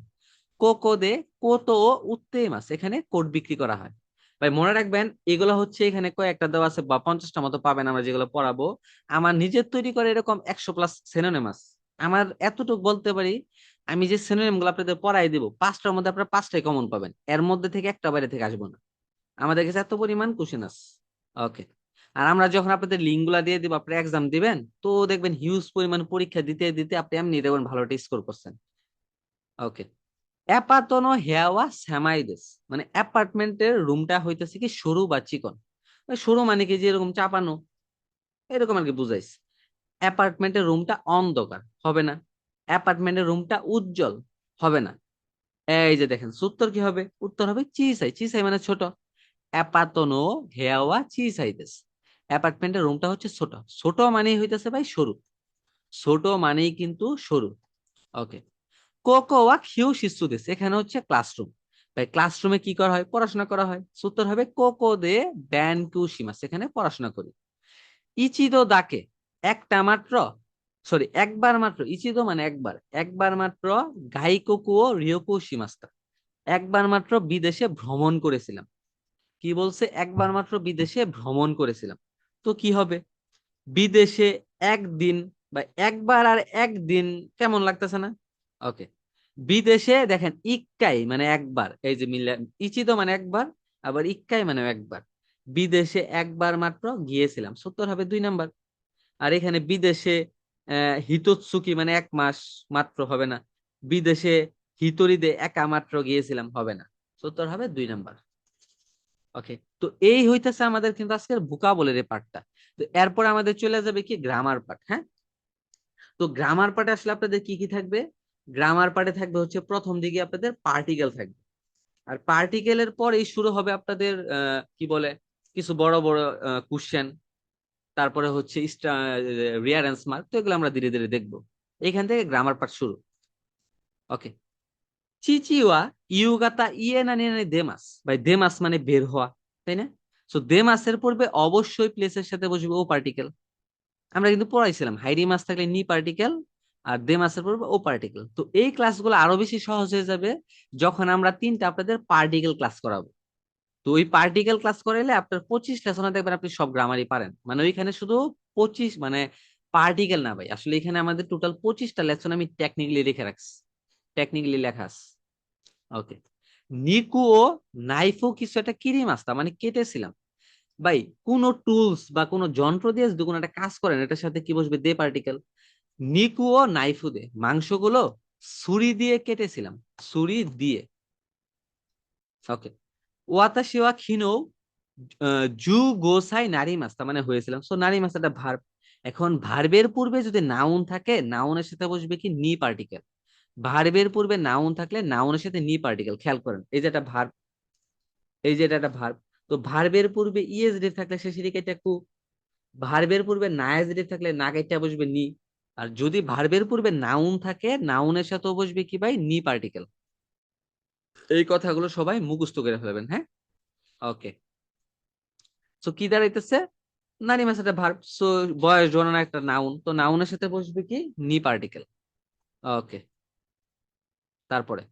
কোকো দে কোতো ও উত্তেই মাস, এখানে কোট বিক্রি করা হয়। ভাই মনে রাখবেন এগুলো হচ্ছে এখানে কয়েকটা দেওয়া আছে বা 50টা মতো পাবেন আমরা যেগুলো পড়াবো। আমার নিজের তৈরি করে এরকম 100+ সিনোনিম আছে। আমার এতটুকু বলতে পারি, আমি যে সিনোনিম গুলো আপনাদের পড়াই দিব 5টার মধ্যে আপনারা 5টাই কমন পাবেন, এর মধ্যে থেকে একটা বাইরে থেকে আসবো না। আমাদের কাছে এত পরিমাণ কোশ্চেন আছে। ওকে। আর আমরা যখন আপনাদের লিঙ্ক গুলা দিয়ে দিব, আপনি এক্সাম দিবেন, তো দেখবেন হিউজ পরিমাণ পরীক্ষা দিতে দিতে আপনি এমনি দেখবেন ভালোটা স্কোর করছেন। ওকে। অ্যাপাতনো হেয়াওয়া স্যামাইদেস, মানে অ্যাপার্টমেন্টের রুমটা হইতেছে কি সরু বা চিকন। ওই সরু মানে কি যে এরকম চাপানো, এরকম আর কি বুঝাইছে। অ্যাপার্টমেন্টের রুমটা অন্ধকার হবে না। অ্যাপার্টমেন্টের রুমটা উজ্জ্বল হবে না। এই যে দেখেন উত্তর কি হবে, উত্তর হবে চিসাই। চিসাই মানে ছোট। অ্যাপাতনো হেয়াওয়া চিসাইদেস, অ্যাপার্টমেন্টের রুমটা হচ্ছে ছোট। ছোট মানেই হইতেছে ভাই সরু, ছোট মানেই কিন্তু সরু। ওকে। কোকো ওয়া কিউ শিশু দেশ, এখানে হচ্ছে ক্লাসরুম। ভাই ক্লাসরুমে কি করা হয়, পড়াশোনা করা হয়। সূত্র হবে কোকো দে ব্যান কিউ সীমা, সেখানে পড়াশোনা করি। ইচিদো দাকে, একটা মাত্র, সরি একবার মাত্র, ইচিদো মানে একবার, একবার মাত্র গাইকোকুও রিয়োকু সীমাস্তা, একবার মাত্র বিদেশে ভ্রমণ করেছিলাম। কি বলছে, একবার মাত্র বিদেশে ভ্রমণ করেছিলাম। তো কি হবে, বিদেশে একদিন, বা একবার আর একদিন কেমন লাগতেছে না? ওকে। বিদেশে দেখেন ইক্কাই মানে একবার, এই যে মিলে, ইচিতো মানে একবার, আবার ইক্কাই মানে একবার। বিদেশে একবার মাত্র গিয়েছিলাম, সত্তর হবে 2 নাম্বার। আর এখানে বিদেশে হিতোৎসুকি মানে 1 মাস মাত্র হবে না। বিদেশে হিতরিদে একা মাত্র গিয়েছিলাম হবে না, সত্তর হবে 2 নাম্বার। ওকে। তো এই হইতেছে আমাদের কিন্তু আজকের ভোকাবুলারি পার্টটা। তো এরপর আমাদের চলে যাবে কি গ্রামার পার্ট। হ্যাঁ। তো গ্রামার পার্টে আসলে আপনাদের কি কি থাকবে, গ্রামার পার্টে থাকবে হচ্ছে প্রথম দিকে আপনাদের পার্টিকেল থাকবে। আর পার্টিকেলের পরেই শুরু হবে আপনাদের কি বলে, কিছু বড় বড় কোশ্চেন। তারপরে হচ্ছে রিয়ারেন্স মার্ক, তো এগুলো আমরা ধীরে ধীরে দেখবো। এখান থেকে গ্রামার পার্ট শুরু। ওকে। চিচিওয়া ইউগাতা ইয়ে না নিয়ে দেমাস, ভাই দেমাস মানে বের হওয়া, তাই না? তো দেমাসের পূর্বে অবশ্যই প্লেসের সাথে বসবে ও পার্টিকেল। আমরা কিন্তু পড়াইছিলাম হাইরি মাস থাকলে নি পার্টিকেল, আর দে মাসের পড়বে ও পার্টিকেল। তো এই ক্লাসগুলো আরো বেশি সহজ হয়ে যাবে যখন আমরা 3টা আপনাদের পার্টিকেল ক্লাস করাবো। তো ওই পার্টিকেল ক্লাস করাইলে আপনার 25 লেসনে দেখবেন আপনি সব গ্রামারই পারেন। মানে ওইখানে শুধু 25 মানে পার্টিকেল না ভাই, আসলে এখানে আমাদের টোটাল 25টা লেসন আমি টেকনিক্যালি লিখে রাখছি, টেকনিক্যালি লেখা আছে। ওকে। নিকু ও নাইফও কিছু একটা কিরিম আসতা মানে কেটেছিলাম। ভাই কোন টুলস বা কোন যন্ত্র দিয়ে যদি কোনো একটা কাজ করেন, এটার সাথে কি বসবে, দে পার্টিকেল। নিকু ও নাইফু দে, মাংসগুলো ছুরি দিয়ে কেটেছিলাম, ছুরি দিয়ে। ওকে। ওয়াতাশি ওয়া খিনো জু গোসাই নারী মাস্তা মানে হয়েছিলাম। সো নারী মাস্তাটা ভার্ব। এখন ভার্বের পূর্বে যদি নাউন থাকে, নাউনের সাথে বসবে কি নি পার্টিকেল। ভার্বের পূর্বে নাউন থাকলে নাউনের সাথে নি পার্টিকেল, খেয়াল করেন এই যে একটা ভার্ব, এই যে এটা একটা ভার্ব। তো ভার্বের পূর্বে ইএসডি থাকলে সে সিঁড়ি কেটে কু। ভার্বের পূর্বে না এসডি থাকলে না কেটে বসবে নি। আর যদি ভার্বের পূর্বে নাউন থাকে, নাউনের সাথে বসবে কি ভাই, নি পার্টিকেল। এই কথাগুলো সবাই মুখস্থ করে ফেলবেন। হ্যাঁ। ওকে। সো কি দাঁড়াইতেছে, নারী মাস একটা ভার্ব, সো বয়স জননা একটা নাউন, তো নাউনের সাথে বসবে কি, নি পার্টিকেল। ওকে। তারপরে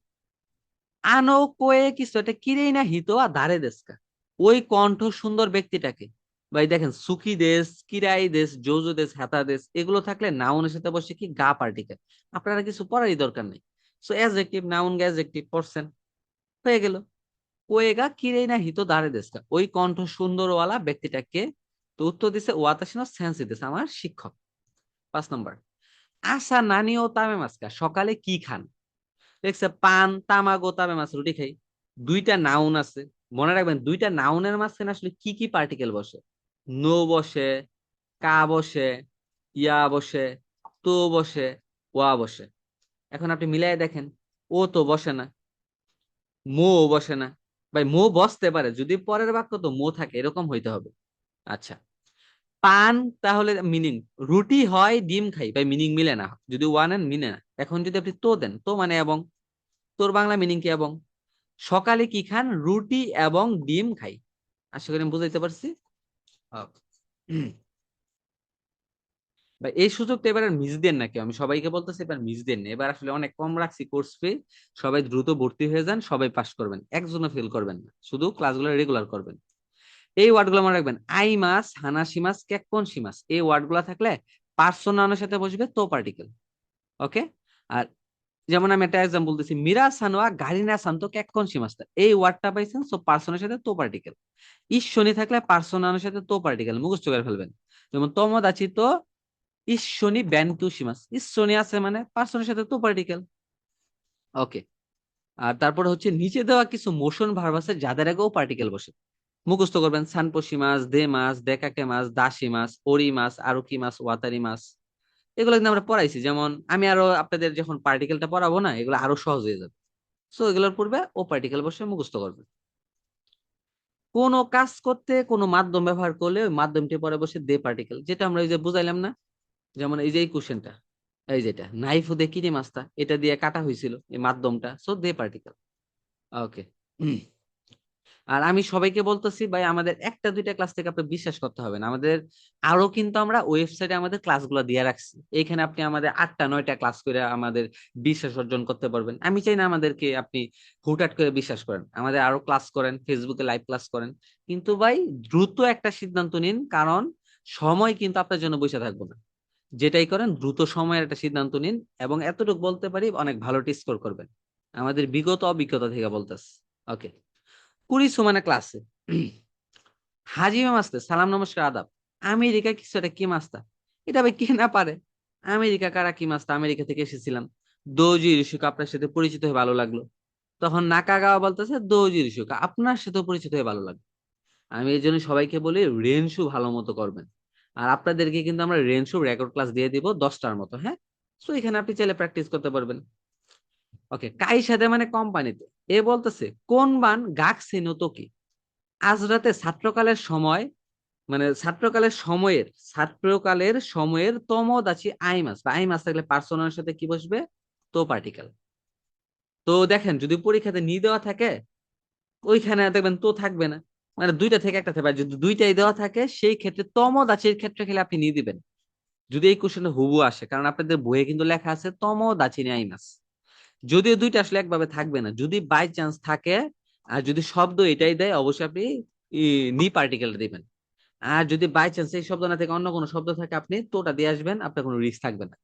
আনো কোয়ে কিছু একটা কিরেই না হিতো আর ধারে দেশকা, ওই কণ্ঠ সুন্দর ব্যক্তিটাকে। ভাই দেখেন সুকি দেশ, কিরাই দেশ, জোজো দেশ, হেতা দেশ, এগুলো থাকলে নাউনের সাথে বসে কি, গা পার্টিকেল। আপনারা কিছু পড়ারই দরকার নেই। সো অ্যাডজেক্টিভ নাউন অ্যাডজেক্টিভ পড়ছেন, হয়ে গেল। কোয়েগা কিরেই না হিতো দাঁড়ে দেশকা, ওই কণ্ঠ সুন্দরওয়ালা ব্যক্তিটাকে। তো উত্তর দিছে ওয়াতাশিনো সেন্সি দেশ, আমার শিক্ষক। 5 নম্বর, আশা নানি ও তামে মাস্কা, সকালে কি খান? দেখছে পান তামাগো তাবে মাছ রুটি খাই। দুইটা নাউন আছে, মনে রাখবেন দুইটা নাউনের মাঝখানে আসলে কি কি পার্টিকেল বসে। নো বসে, কা বসে, ইয়া বসে, তো বসে, ওয়া বসে। এখন আপনি মিলাই দেখেন, ও তো বসে না, মো বসে না। ভাই মো বসতে পারে যদি পরের বাক্য তো মো থাকে, এরকম হইতে হবে। আচ্ছা। পান, তাহলে মিনিং রুটি হয় ডিম খাই, ভাই মিনিং মিলে না, যদি ওয়ান এন্ড মিলে না। এখন যদি আপনি তো দেন, তো মানে এবং, তোর বাংলা মিনিং কি এবং। সকালে কি খান, রুটি এবং ডিম খাই। আশা করি আমি বুঝাইতে পারছি। Okay. বা এই সুযোগটা এবার আর মিস দেন না কেউ, আমি সবাইকে বলতেছি এবার মিস দেন না, এবার আসলে অনেক কম রাখছি কোর্স ফি। সবাই দ্রুত ভর্তি হয়ে যান, সবাই পাস করবেন, একজনও ফেল করবেন না, শুধু ক্লাসগুলো রেগুলার করবেন। এই ওয়ার্ডগুলো মনে রাখবেন, আই মাস, হানাসি মাস, কেক্কনসি মাস, এই ওয়ার্ডগুলো থাকলে পার্সন নাউনের সাথে বসবে তো পার্টিকেল। ওকে। আর যেমন আমি একটা এক্সাম্পল দিচ্ছি, মিরা সানোয়া গারিনা সান্তো কেক্কনসি মাস্তা, এই ওয়ার্ডটা পাইছেন, সো পার্সনের সাথে তো পার্টিকেল। ঈশ্বনী থাকলে পার্সন নাউনের সাথে তো পার্টিকেল মুখস্থ করে ফেলবেন। যেমন তমোদাচি তো ঈশ্বনী বেন্তুসিমাস, ঈশ্বনী আছে মানে পার্সনের সাথে তো পার্টিকেল। ওকে। আর তারপর হচ্ছে নিচে দেওয়া কিছু মোশন ভার্ব আছে যাদের আগেও পার্টিকেল বসে, মুখস্থ করবেন। সানপোশি মাস, দে মাস, দেকাকে মাস, দাসি মাস, ওরি মাস, আরুকি মাস, ওয়াতারি মাস, এগুলো কিন্তু আমরা পড়াইছি। যেমন আমি আরো আপনাদের যখন পার্টিকেলটা পড়াবো না, এগুলো আরো সহজ হয়ে যাবে। সো এগুলোর পূর্বে ও পার্টিকেল বসে মুখস্থ করবেন। কোনো কাজ করতে কোনো মাধ্যম ব্যবহার করলে ওই মাধ্যমটি পরে বসে দে পার্টিকেল, যেটা আমরা এই যে বুঝাইলাম না। যেমন এই যে এই কোশ্চেনটা, এই যেটা নাইফ দে কিনে মাছটা, এটা দিয়ে কাটা হয়েছিল এই মাধ্যমটা, সো দে পার্টিকেল। ওকে। আর আমি সবাইকে বলতেছি ভাই, আমাদের একটা দুইটা ক্লাস থেকে আপনি বিশ্বাস করতে হবে না, আমাদের আরো কিন্তু আমরা ওয়েবসাইটে আমাদের ক্লাসগুলো দিয়ে রাখছি, এখানে আপনি আমাদের 8টা 9টা ক্লাস করে আমাদের বিশ্বাস অর্জন করতে পারবেন। আমি চাই না আমাদেরকে আপনি হুটহাট করে বিশ্বাস করেন, আমাদের আরো ক্লাস করেন, ফেসবুকে লাইভ ক্লাস করেন। কিন্তু ভাই দ্রুত একটা সিদ্ধান্ত নিন, কারণ সময় কিন্তু আপনার জন্য বসে থাকবো না। যেটাই করেন দ্রুত সময়ের একটা সিদ্ধান্ত নিন, এবং এতটুকু বলতে পারি অনেক ভালো স্কোর করবেন, আমাদের বিগত অভিজ্ঞতা থেকে বলতেছি। ওকে। কুড়িশো মানে ক্লাসে হাজিমে মাস্তে সালাম নমস্কার আদাব, আমেরিকা কিছু একটা কি মাস্তা, এটা ভাই কে না পারে। আমেরিকা কারা কি মাস্তা, আমেরিকা থেকে এসেছিলাম। দোজি ঋষিকা, আপনার সাথে পরিচিত হয়ে ভালো লাগলো। তখন নাকাগাওয়া বলতেছে দোজি ঋষিকা, আপনার সাথে পরিচিত হয়ে ভালো লাগলো। আমি এই জন্য সবাইকে বলি রেনসু ভালো মতো করবেন। আর আপনাদেরকে কিন্তু আমরা রেনসু রেকর্ড ক্লাস দিয়ে দিব 10টার মতো, হ্যাঁ। তো এখানে আপনি চাইলে প্র্যাকটিস করতে পারবেন। ওকে। কাই সাথে মানে কোম্পানিতে, এ বলতেছে কোন বান গাক সেনো তো কি, আজ রাতে ছাত্রকালের সময়, মানে ছাত্রকালের সময়ের তমোদাচি আই মাস, বা আই মাস থাকলে পার্সোনাল সাথে কি বসবে, তো পার্টিকেল। তো দেখেন যদি পরীক্ষাতে নি দেওয়া থাকে, ওইখানে দেখবেন তো থাকবে না, মানে দুইটা থেকে একটা থাকবে। আর যদি দুইটাই দেওয়া থাকে সেই ক্ষেত্রে তমোদাচির ক্ষেত্রে খেলে আপনি নি দিবেন, যদি এই কোশ্চেনটা হুবু আসে, কারণ আপনাদের বইয়ে কিন্তু লেখা আছে তমোদাচি আই মাস। যদিও দুইটা আসলে একভাবে থাকবে না, যদি বাই চান্স থাকে, আর যদি শব্দ এটাই দেয়, অবশ্যই আপনি নি পার্টিকেল দিবেন। আর যদি বাই চান্স এই শব্দ না থেকে অন্য কোনো শব্দ থাকে, আপনি তোটা দিয়ে আসবেন, আপনার কোনো রিস্ক থাকবে না।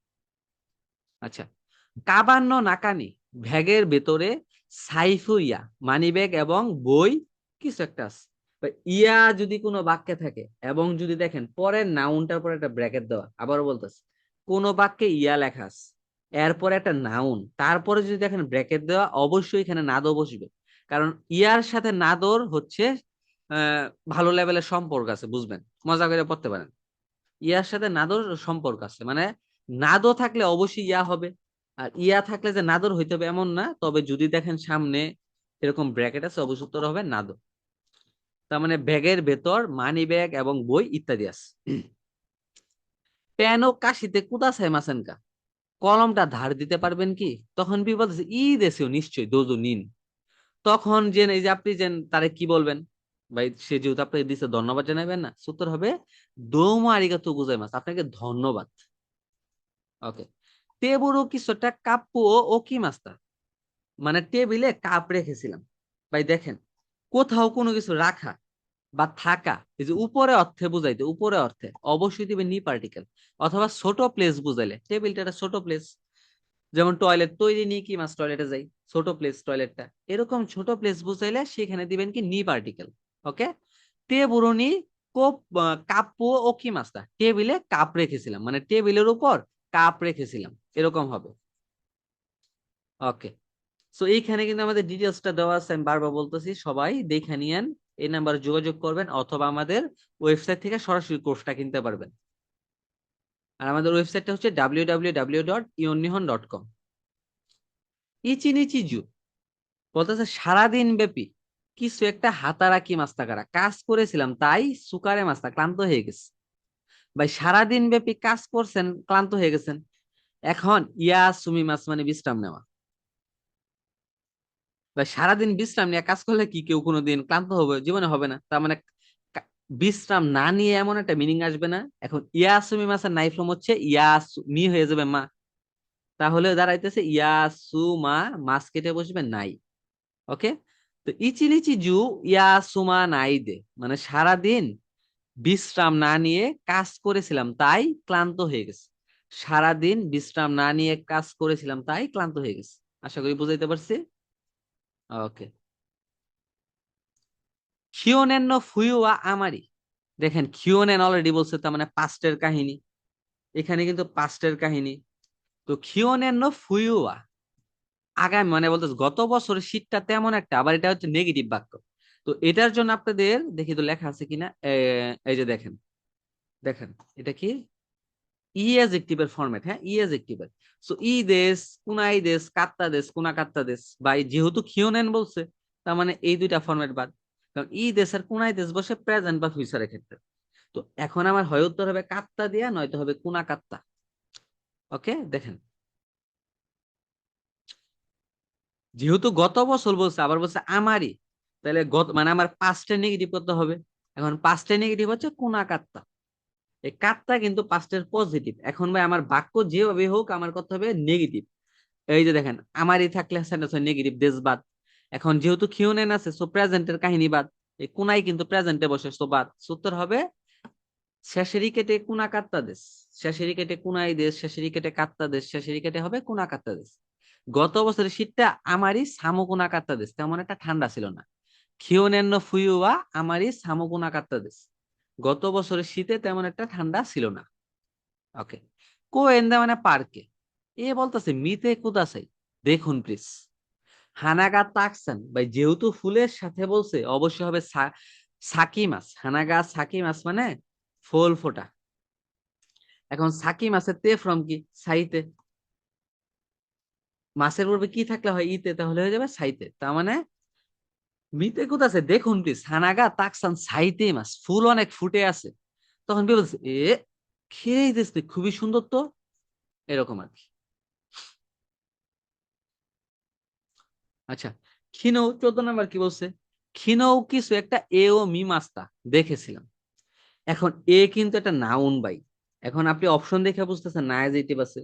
আচ্ছা। কাবান্ন নাকানি, ব্যাগের ভেতরে সাইফু ইয়া, মানি ব্যাগ এবং বই কিছু একটা আছে। বা ইয়া যদি কোনো বাক্যে থাকে, এবং যদি দেখেন পরের নাউনটার পরে একটা ব্র্যাকেট দেওয়া, আবারও বলতেছে কোনো বাক্যে ইয়া লেখা আছে, এরপরে একটা নাউন, তারপরে যদি দেখেন ব্র্যাকেট দেওয়া, অবশ্যই এখানে নাদও বসবে। কারণ ইয়ার সাথে নাদর হচ্ছে আহ ভালো লেভেলের সম্পর্ক আছে, বুঝবেন, মজা করে পড়তে পারেন। ইয়ার সাথে নাদর সম্পর্ক আছে, মানে নাদও থাকলে অবশ্যই ইয়া হবে। আর ইয়া থাকলে যে নাদর হইতে হবে এমন না, তবে যদি দেখেন সামনে এরকম ব্র্যাকেট আছে, অবশ্যই উত্তর হবে নাদো। তার মানে ব্যাগের ভেতর মানি ব্যাগ এবং বই ইত্যাদি আছে। পেন ও কাশিতে কুদাসাই মাসেনকা, কলমটা ধার দিতে পারবেন কি, তখন বি বলতেছে ই দেশীয় নিশ্চয়ই দোজো নিন। তখন যে এই যে আপনি যে তারে কি বলবেন, ভাই সে যেহেতু আপনাকে দিচ্ছে ধন্যবাদ জানাবেন না, উত্তর হবে দোমো আরিগাতো গোজাইমাস, আপনাকে ধন্যবাদ। ওকে। টেবুরও কিছু একটা কাপ্প ও কি মাস্তা, মানে টেবিলে কাপ রেখেছিলাম। ভাই দেখেন, কোথাও কোনো কিছু রাখা বা থাকা, এই যে উপরে অর্থে বুঝাইতে, উপরে অর্থে অবশ্যই দিবে নি পার্টিকেল। অথবা ছোট প্লেস বুঝাইলে, টেবিলটা একটা ছোট প্লেস, যেমন টয়লেট তৈরি নি কি মাস, টয়লেটে যাই, ছোট প্লেস টয়লেটটা, এরকম ছোট প্লেস বুঝাইলে সেখানে দিবেন কি নি পার্টিকেল। ওকে। টেবুরনি কোপ, কাপ্প ও কি মাস্তা, টেবিলে কাপ রেখেছিলাম, মানে টেবিলের উপর কাপ রেখেছিলাম, এরকম হবে। ওকে। সো এইখানে কিন্তু আমাদের ডিটেলসটা দেওয়া আছে, আমি বারবার বলতেছি সবাই দেখে নিয়েন। এই নাম্বারে যোগাযোগ করবেন, অথবা আমাদের ওয়েবসাইট থেকে সরাসরি কোর্সটা কিনতে পারবেন। আর আমাদের ওয়েবসাইটটা হচ্ছে www.ionnihon.com। ইচিনি চিজু বলতেছে সারাদিন ব্যাপী কিছু একটা হাতারাকি মাস্তাকারা কাজ করেছিলাম, তাই সুকারে মাস্তা ক্লান্ত হয়ে গেছে। ভাই সারাদিন ব্যাপী কাজ করছেন, ক্লান্ত হয়ে গেছেন। এখন ইয়া সুমি মাস মানে বিশ্রাম নেওয়া। ভাই সারাদিন বিশ্রাম নিয়ে কাজ করলে কি কেউ কোনোদিন ক্লান্ত হবে? জীবনে হবে না, তার মানে বিশ্রাম না নিয়ে এমন একটা মিনিং আসবে না। এখন ইয়াসুমি মাসের নাই ফ্রম হচ্ছে ইয়াসু মি হয়ে যাবে মা, তাহলে দাঁড়াইতেছে ইয়াসু মা, মাস কেটে বসবে নাই। ওকে, তো ইচিনিচি জু ইয়াসুমা নাই দে, মানে সারাদিন বিশ্রাম না নিয়ে কাজ করেছিলাম তাই ক্লান্ত হয়ে গেছে। সারাদিন বিশ্রাম না নিয়ে কাজ করেছিলাম তাই ক্লান্ত হয়ে গেছে। আশা করি বুঝাইতে পারছি। ওকে, খিওনেন নো ফুয়ুয়া আমারি। দেখেন খিওনেন অলরেডি বলছে, তার মানে পাস্টের কাহিনী, এখানে কিন্তু পাস্টের কাহিনী। তো খিওনেন নো ফুয়ুয়া আগামী, মানে বলতে গত বছরের শীতটা তেমন একটা, আবার এটা হচ্ছে নেগেটিভ বাক্য। তো এটার জন্য আপনাদের দেখি তো লেখা আছে কিনা, এই যে দেখেন, দেখেন এটা কি ই অ্যাজেক্টিভের ফরম্যাট, হ্যাঁ ই অ্যাজেক্টিভের। সো ই দেশ কুনাই দেশ কাত্তা দেশ কুনা কাত্তা দেশ, বা যেহেতু খিওনেন বলছে, তার মানে এই দুইটা ফরম্যাট বাদ। কারণ ই দেশ আর কুনাই দেশ বসে প্রেজেন্ট বা ফিউচারের ক্ষেত্রে। তো এখন আমার হয় উত্তর হবে কাত্তা দিয়া, নয়তো হবে কুনা কাত্তা। ওকে, দেখেন যেহেতু গত বছর বলছে আবার বলছে আমারই, তাহলে গত মানে আমার পাস্টে নেগেটিভ করতে হবে। এখন পাস্টে নেগেটিভ হচ্ছে কুনা কাত্তা, এই কাত্তা কিন্তু পাস্টের পজিটিভ। এখন ভাই আমার বাক্য যেভাবে হোক আমার করতে হবে নেগেটিভ। এই যে দেখেন আমারই থাকলে সেন্টেন্স হয় নেগেটিভ, দেশ বাদ। এখন যেহেতু খিউনেন আছে সো প্রেজেন্টের কাহিনী বাদ, এই কুনাই কিন্তু প্রেজেন্টে বসে সো বাদ। সো উত্তর হবে শেষেরই কেটে কুনা কাত্তা দেশ, শেষেরই কেটে কুনাই দেশ, শেষেরই কেটে কাত্তা দেশ, শেষেরই কেটে হবে কুনা কাত্তা দেশ। গত বছরের শীতটা আমারই সামকুনা কাত্তা দেশ, তেমন একটা ঠান্ডা ছিল না। খিওনেন ফুইউয়া আমারই সামকুনা কাত্তা দেশ, গত বছরের শীতে তেমন একটা ঠান্ডা ছিল না। ওকে, কোয়েন্দা মানে পার্কে, এ বলতেছে মিতে কুদাসাই, দেখুন প্লিজ। হানাগা তাকসান ভাই, যেহেতু ফুলের সাথে বলছে অবশ্যই হবে সাকি মাছ। হানাগা সাকি মাছ মানে ফুল ফোটা। এখন সাকি মাছের তে ফ্রম কি সাইতে, মাছের পূর্বে কি থাকলে হয় ইতে, তাহলে হয়ে যাবে সাইতে। তার মানে মিতে কুদাসে দেখুন প্লিজ, হানাগা তাকসান সাইতে মাছ, ফুল অনেক ফুটে আছে। তখন কি বলছে, খেয়েই দেখতে খুবই সুন্দর তো, এরকম আর কি। আচ্ছা, খিনৌ 14 নম্বর কি বলছে, খিনৌ কিছু একটা এ ও মি মাস্তা দেখেছিলাম। এখন এ কিন্তু একটা নাউন বাই, এখন আপনি অপশন দেখে বুঝতেছেন না অ্যাডজেক্টিভ আছে।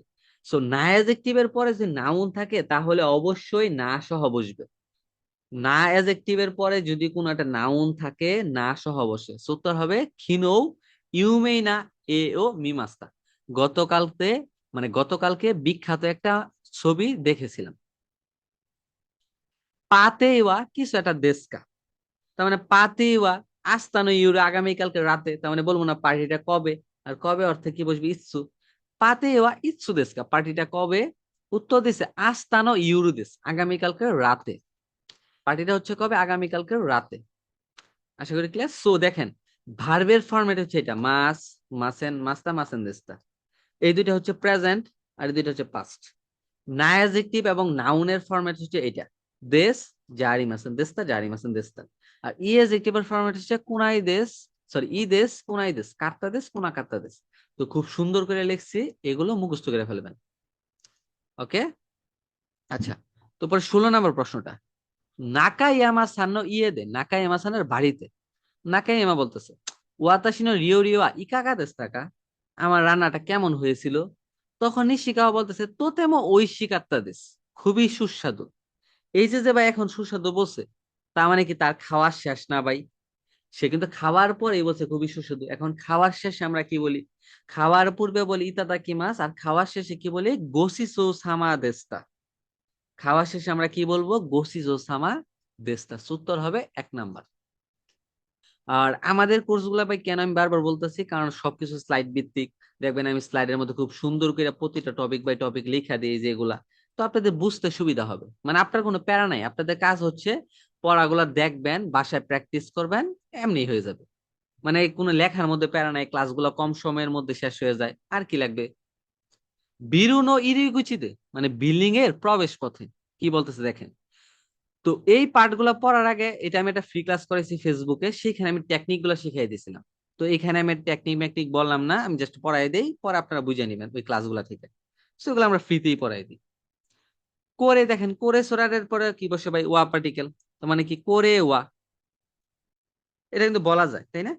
সো না অ্যাডজেক্টিভের পরে যে নাউন থাকে তাহলে অবশ্যই না সহ বসবে। না অ্যাডজেক্টিভের পরে যদি কোনো একটা নাউন থাকে না সহ বসে, সো উত্তর হবে খিনৌ ইউমেই না এ ও মিমাস্তা। গতকালকে, মানে গতকালকে বিখ্যাত একটা ছবি দেখেছিলাম। পাতেওয়া কিছু একটা দেশকা, তার মানে পাতেওয়া আস্তানো ইউরো, আগামীকালকে রাতে, তার মানে বলবো না পার্টিটা কবে। আর কবে অর্থে কি বসবে, ইচ্ছু। পাতেওয়া ইচ্ছু দেশকা, পার্টিটা কবে। উত্তর দিছে আস্তানো ইউরো দেশ, আগামীকালকে রাতে। পার্টিটা হচ্ছে কবে, আগামীকালকে রাতে। আশা করি ক্লিয়ার। সো দেখেন ভার্বের ফরম্যাট হচ্ছে এটা, মাস মাসেন মাস্তা মাসেন দেশটা, এই দুইটা হচ্ছে প্রেজেন্ট, আর এই দুইটা হচ্ছে পাস্ট। না অ্যাডজেক্টিভ এবং নাউনের ফরম্যাট হচ্ছে এটা, দেশ জারি মাসেন দেশটা, জারি মাসেন দেশটা। আর ই অ্যাডজেক্টিভের ফরম্যাট হচ্ছে কোনাই দেশ, সরি ই দেশ কোনাই দেশ, কাত্তা দেশ কোনা কাত্তা দেশ। তো খুব সুন্দর করে লিখছি, এগুলো মুখস্থ করে ফেলবেন। ওকে, আচ্ছা, তো পরে 16 নম্বর প্রশ্নটা, নাকাইয়ামা সান্ন ইয়ে দে, নাকাইয়ামা সানের বাড়িতে। নাকাইয়ামা বলতেছে ওয়াতাশিনো রিও রিও ইকাগা দেশ টাকা, আমার রান্নাটা কেমন হয়েছিল। তখন নিশিকাও বলতেছে তোতেমো ঐশিকাত্তা দেশ, খুবই সুস্বাদু। এই যে যে ভাই এখন সুস্বাদু বলছে, তার মানে কি তার খাওয়ার শেষ না ভাই, সে কিন্তু খাওয়ার পরেই বলছে খুবই সুস্বাদু। এখন খাওয়ার শেষে আমরা কি বলি, খাওয়ার পূর্বে বলি ইতাদাকি মাছ, আর খাওয়ার শেষে কি বলি গোসিসো সামা দেস্তা। খাওয়ার শেষে আমরা কি বলবো, গোসিসো সামা দেস্তা। উত্তর হবে 1 নাম্বার। আর আমাদের কোর্সগুলো ভাই কেন আমি বারবার বলতেছি, কারণ সবকিছু স্লাইড ভিত্তিক। দেখবেন আমি স্লাইডের মধ্যে খুব সুন্দর করে প্রতিটা টপিক বাই টপিক লেখা দিই যেগুলা, তো আপনাদের বুঝতে সুবিধা হবে। মানে আপনার কোনো প্যারা নাই, আপনাদের কাজ হচ্ছে পড়াগুলা দেখবেন, বাসায় প্র্যাকটিস করবেন, এমনি হয়ে যাবে। মানে কোনো লেখার মধ্যে প্যারা নাই, ক্লাসগুলো কম সময়ের মধ্যে শেষ হয়ে যায়, আর কি লাগবে। বিরুনো ইরিগুচিতে মানে বিল্ডিং এর প্রবেশ পথে, কি বলতেছে দেখেন। তো এই পার্ট গুলা পড়ার আগে, এটা আমি একটা ফ্রি ক্লাস করেছি ফেসবুকে, সেখানে আমি টেকনিক গুলো শিখিয়ে দিয়েছিলাম। তো এখানে আমি টেকনিক ম্যাকনিক বললাম না, আমি জাস্ট পড়াই দেই, পরে আপনারা বুঝে নিবেন ওই ক্লাসগুলা থেকে। সেগুলো আমরা ফ্রিতেই পড়াই দিই। করে দেখেন, করে সোরারের পরে কি বসে ভাই, ওয়া পার্টিকেল। তো মানে কি করে ওয়া, এটা কিন্তু বলা যায় তাই না।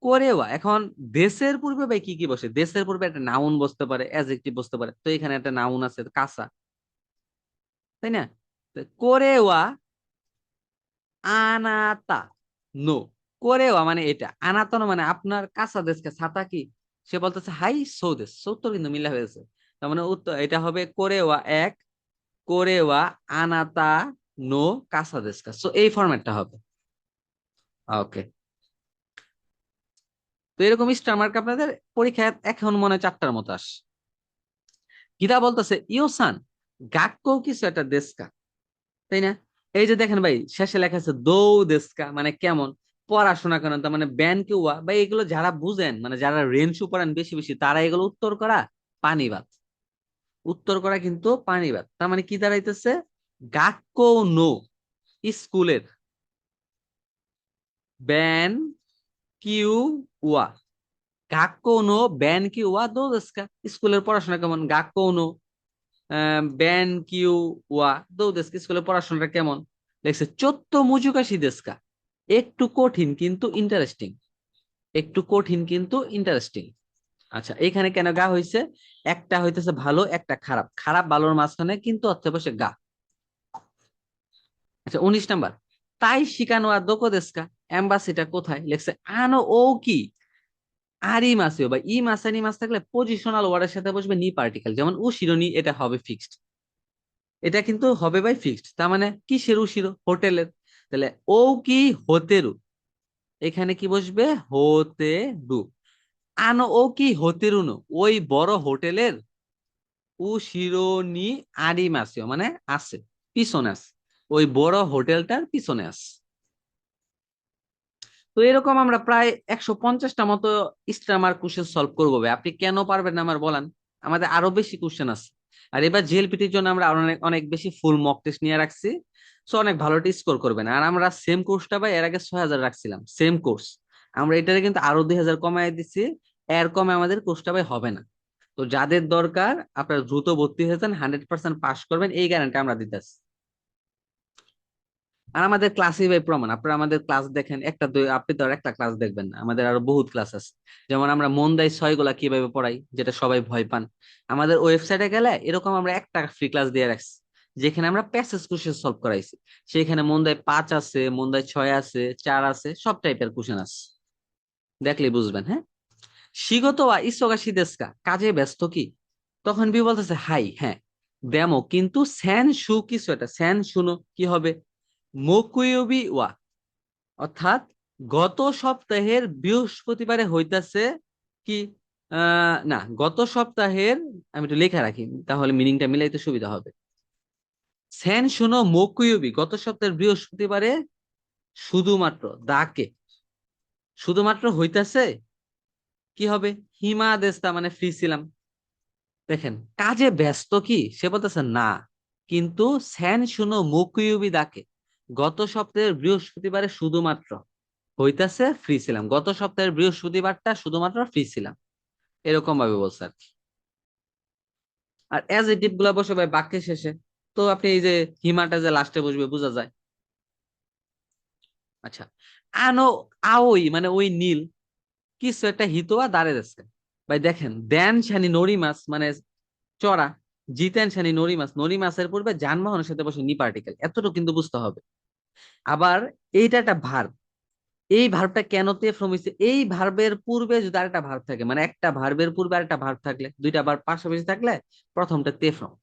কোরেওয়া। এখন দেশের পূর্বে ভাই কি কি বসে? দেশের পূর্বে একটা নাউন বসতে পারে, অ্যাডজেক্টিভ বসতে পারে। তো এখানে একটা নাউন আছে কাসা, তাই না? তো কোরেওয়া আনাতা নো। কোরেওয়া মানে এটা, আনাতা নো মানে আপনার, কাসা দেশকে ছাতা কি? সে বলতেছে হাই সো দেশ, সত্তর কিন্তু মিলা হয়েছে। তার মানে উত্তর এটা হবে কোরেওয়া এক, কোরেওয়া আনাতা নো কাসা দেশকা। সো এই ফরম্যাটটা হবে। ওকে। তো এরকম স্টার মার্ক আপনাদের পরীক্ষায় এখন মনে হয় 4টার মতো আস। গীতা বলতেছে ইয়োসান গাক্কো কিছু একটা দেশকা, তাই না? এই যে দেখেন ভাই, শেষে লেখা আছে দৌ দেশকা, মানে কেমন পড়াশোনা করেন, তার মানে ব্যান কেউয়া ভাই, এগুলো যারা বুঝেন, মানে যারা রেঞ্জু পড়েন বেশি বেশি, তারা এগুলো উত্তর করা পানিবাদ। উত্তর করা কিন্তু পানিবাদ। তার মানে কি দাঁড়াইতেছে? গাক্কো নো, স্কুলের, ব্যান কিউ ওয়া, গাক্কো নো ব্যান কিউ ওয়া দো দেশকা, স্কুলের পড়াশোনা কেমন? গাক্কো নো ব্যান কিউ ওয়া দো দেশকা, স্কুলের পড়াশোনাটা কেমন? দেখছে চোদ্দ মুজুকাশি দেশকা, একটু কঠিন কিন্তু ইন্টারেস্টিং, একটু কঠিন কিন্তু ইন্টারেস্টিং। আচ্ছা, এখানে কেন গা হয়েছে? একটা হইতেছে ভালো, একটা খারাপ, খারাপ ভালোর মাঝখানে কিন্তু অর্থে বসে গা। আচ্ছা, 19 নাম্বার, তাই শিকানো আর দোকো দেশকা, এম্বাসিটা কোথায়? লেখছে আনো ও কি আর ই মাসিও বা ই মাসানি মাস থাকলে পজিশনাল ওয়ার্ডের সাথে বসবে নি পার্টিকেল, যেমন ও শিরোনি, এটা হবে ফিক্সড। এটা কিন্তু হবে বাই ফিক্সড, তার মানে কিসের উশিরো? হোটেলের। তাহলে ও কি হোতেরু, এখানে কি বসবে? হোতেরু। আনো ও কি হোতেরু নো, ওই বড় হোটেলের উ শিরোনি আরিমাসিও মানে আছে, পিছনে আছে, ওই বড় হোটেলটার পিছনে আছে। তো এরকম আমরা প্রায় 150টা মতো স্টামার কোশ্চেন সলভ করবো ভাই। আপনি কেন পারবেন না আমার বলেন? আমাদের আরো বেশি কোশ্চেন আছে। আর এবার জিএলপিটির জন্য আমরা আরো অনেক অনেক বেশি ফুল মক টেস্ট নিয়ে রাখছি। সো অনেক ভালো স্কোর করবেন। আর আমরা সেম কোর্সটা ভাই এর আগে 6000 রাখছিলাম, সেম কোর্স। আমরা এটারে কিন্তু আরো 2000 কমায় দিচ্ছি। এর কমে আমাদের কোর্সটা ভাই হবে না। তো যাদের দরকার আপনারা দ্রুত ভর্তি হয়ে যান, 100% পাস করবেন, এই গ্যারান্টি আমরা দিতেছি। আর আমাদের ক্লাসই ভাই প্রমাণ। আপনারা আমাদের ক্লাস দেখেন, একটা দুই, আপনি তো আর একটা ক্লাস দেখবেন না, আমাদের আরো বহুত ক্লাস আছে। যেমন আমরা মন দেয় ছয় গুলা কিভাবে পড়াই, যেটা সবাই ভয় পান, আমাদের ওয়েবসাইটে গেলে এরকম আমরা একটা ফ্রি ক্লাস দিয়ে রাখছি, যেখানে আমরা প্যাসেজ কোশ্চেন সলভ করাইছি। সেখানে মন দেয় 5 আছে, মন দেয় 6 আছে, 4 আছে, সব টাইপের কোশ্চেন আছে, দেখলেই বুঝবেন। হ্যাঁ, শিগত বা ইসোগাসি দেস্কা, কাজে ব্যস্ত কি? তখন বি বলতেছে হাই, হ্যাঁ দেমো কিন্তু স্যান শু কিছু একটা, স্যান শুনো কি হবে? মকুয়বি ওয়া, অর্থাৎ গত সপ্তাহের বৃহস্পতিবারে হইতাছে কি? না, গত সপ্তাহের, আমি একটু লেখা রাখি তাহলে মিনিংটা মিলাইতে সুবিধা হবে। সেন শুনো মকুয়বি, গত সপ্তাহের বৃহস্পতিবারে শুধুমাত্র দাকে, শুধুমাত্র হইতাছে কি হবে? হিমা দেস্তা মানে ফ্রি ছিলাম। দেখেন, কাজে ব্যস্ত কি? সে বলতেছে না, কিন্তু সেন শুনো মকুয়বি দাকে, গত সপ্তাহের বৃহস্পতিবারে শুধুমাত্র হইতাছে ফ্রি ছিলাম, গত সপ্তাহের বৃহস্পতিবারটা শুধুমাত্র ফ্রি ছিলাম, এরকম ভাবে বলছে আর কি। আর অ্যাডজেক্টিভ গুলা বসে ভাই বাক্যের শেষে। তো আপনি এই যে হিমাটা যে লাস্টে বসবে বোঝা যায়। আচ্ছা, আনো আওই মানে ওই নীল, কিছু একটা হিতোয়া দাঁড়ে যাচ্ছে। ভাই দেখেন, দেন শানি নরি মাছ মানে চড়া, জিতেন শানি নরি মাছ, নরি মাছের পূর্বে যানবাহনের সাথে বসে নি পার্টিকেল, এতটুকু কিন্তু বুঝতে হবে। আবার এইটা একটা ভার্ব, এই ভার্বটা কেন তে ফ্রম হইছে? এই ভার্বের পূর্বে যদি আরেকটা ভার্ব থাকে, মানে একটা ভার্বের পূর্বে আরেকটা ভার্ব থাকলে, দুইটা ভার্ব পাশাপাশি থাকলে প্রথমটা তে ফ্রম।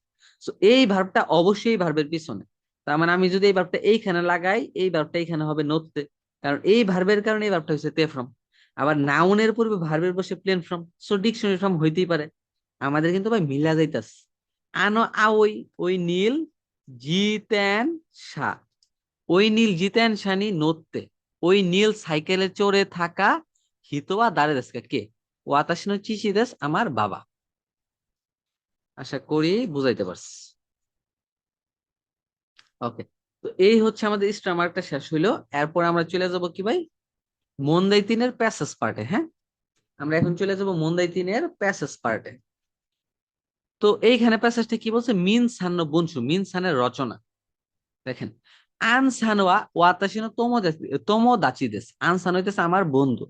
সো এই ভার্বটা অবশ্যই ভার্বের পিছনে। তার মানে আমি যদি এই ভার্বটা এইখানে লাগাই, এই ভার্বটা এইখানে হবে নড়তে, কারণ এই ভার্বের কারণে এই ভার্বটা হচ্ছে তে ফ্রম। আবার নাউনের পূর্বে ভার্বের বসে plain from, so dictionary form হইতেই পারে। আমাদের কিন্তু ভাই মিলা যাইতাছে। আনো আওই, ওই নীল, জিতেন সা, ওই নীল জিতেন শানি নড়তে, ওই নীল সাইকেলে চড়ে থাকা হিতোয়া দাঁড়ে দেশকে কে? ওয়াতাশি নো চিশি দেশ, আমার বাবা। আশা করি বুঝাইতে পারছি। ওকে। তো এই হচ্ছে আমাদের স্ট্রামার্কটা শেষ হইলো। এরপর আমরা চলে যাব কি ভাই? মন্দাই তিনের প্যাসেজ পার্টে। হ্যাঁ, আমরা এখন চলে যাব মন্দাই তিনের প্যাসেজ পার্টে। তো এইখানে প্যাসেজটা কি বলছে? মিন সান্ন বনসু, মিন সানের রচনা। দেখেন, আন সানোয়া ওয়াতাশি নো তোমো দাচি দেশ, আন সান হইতেছে আমার বন্ধু,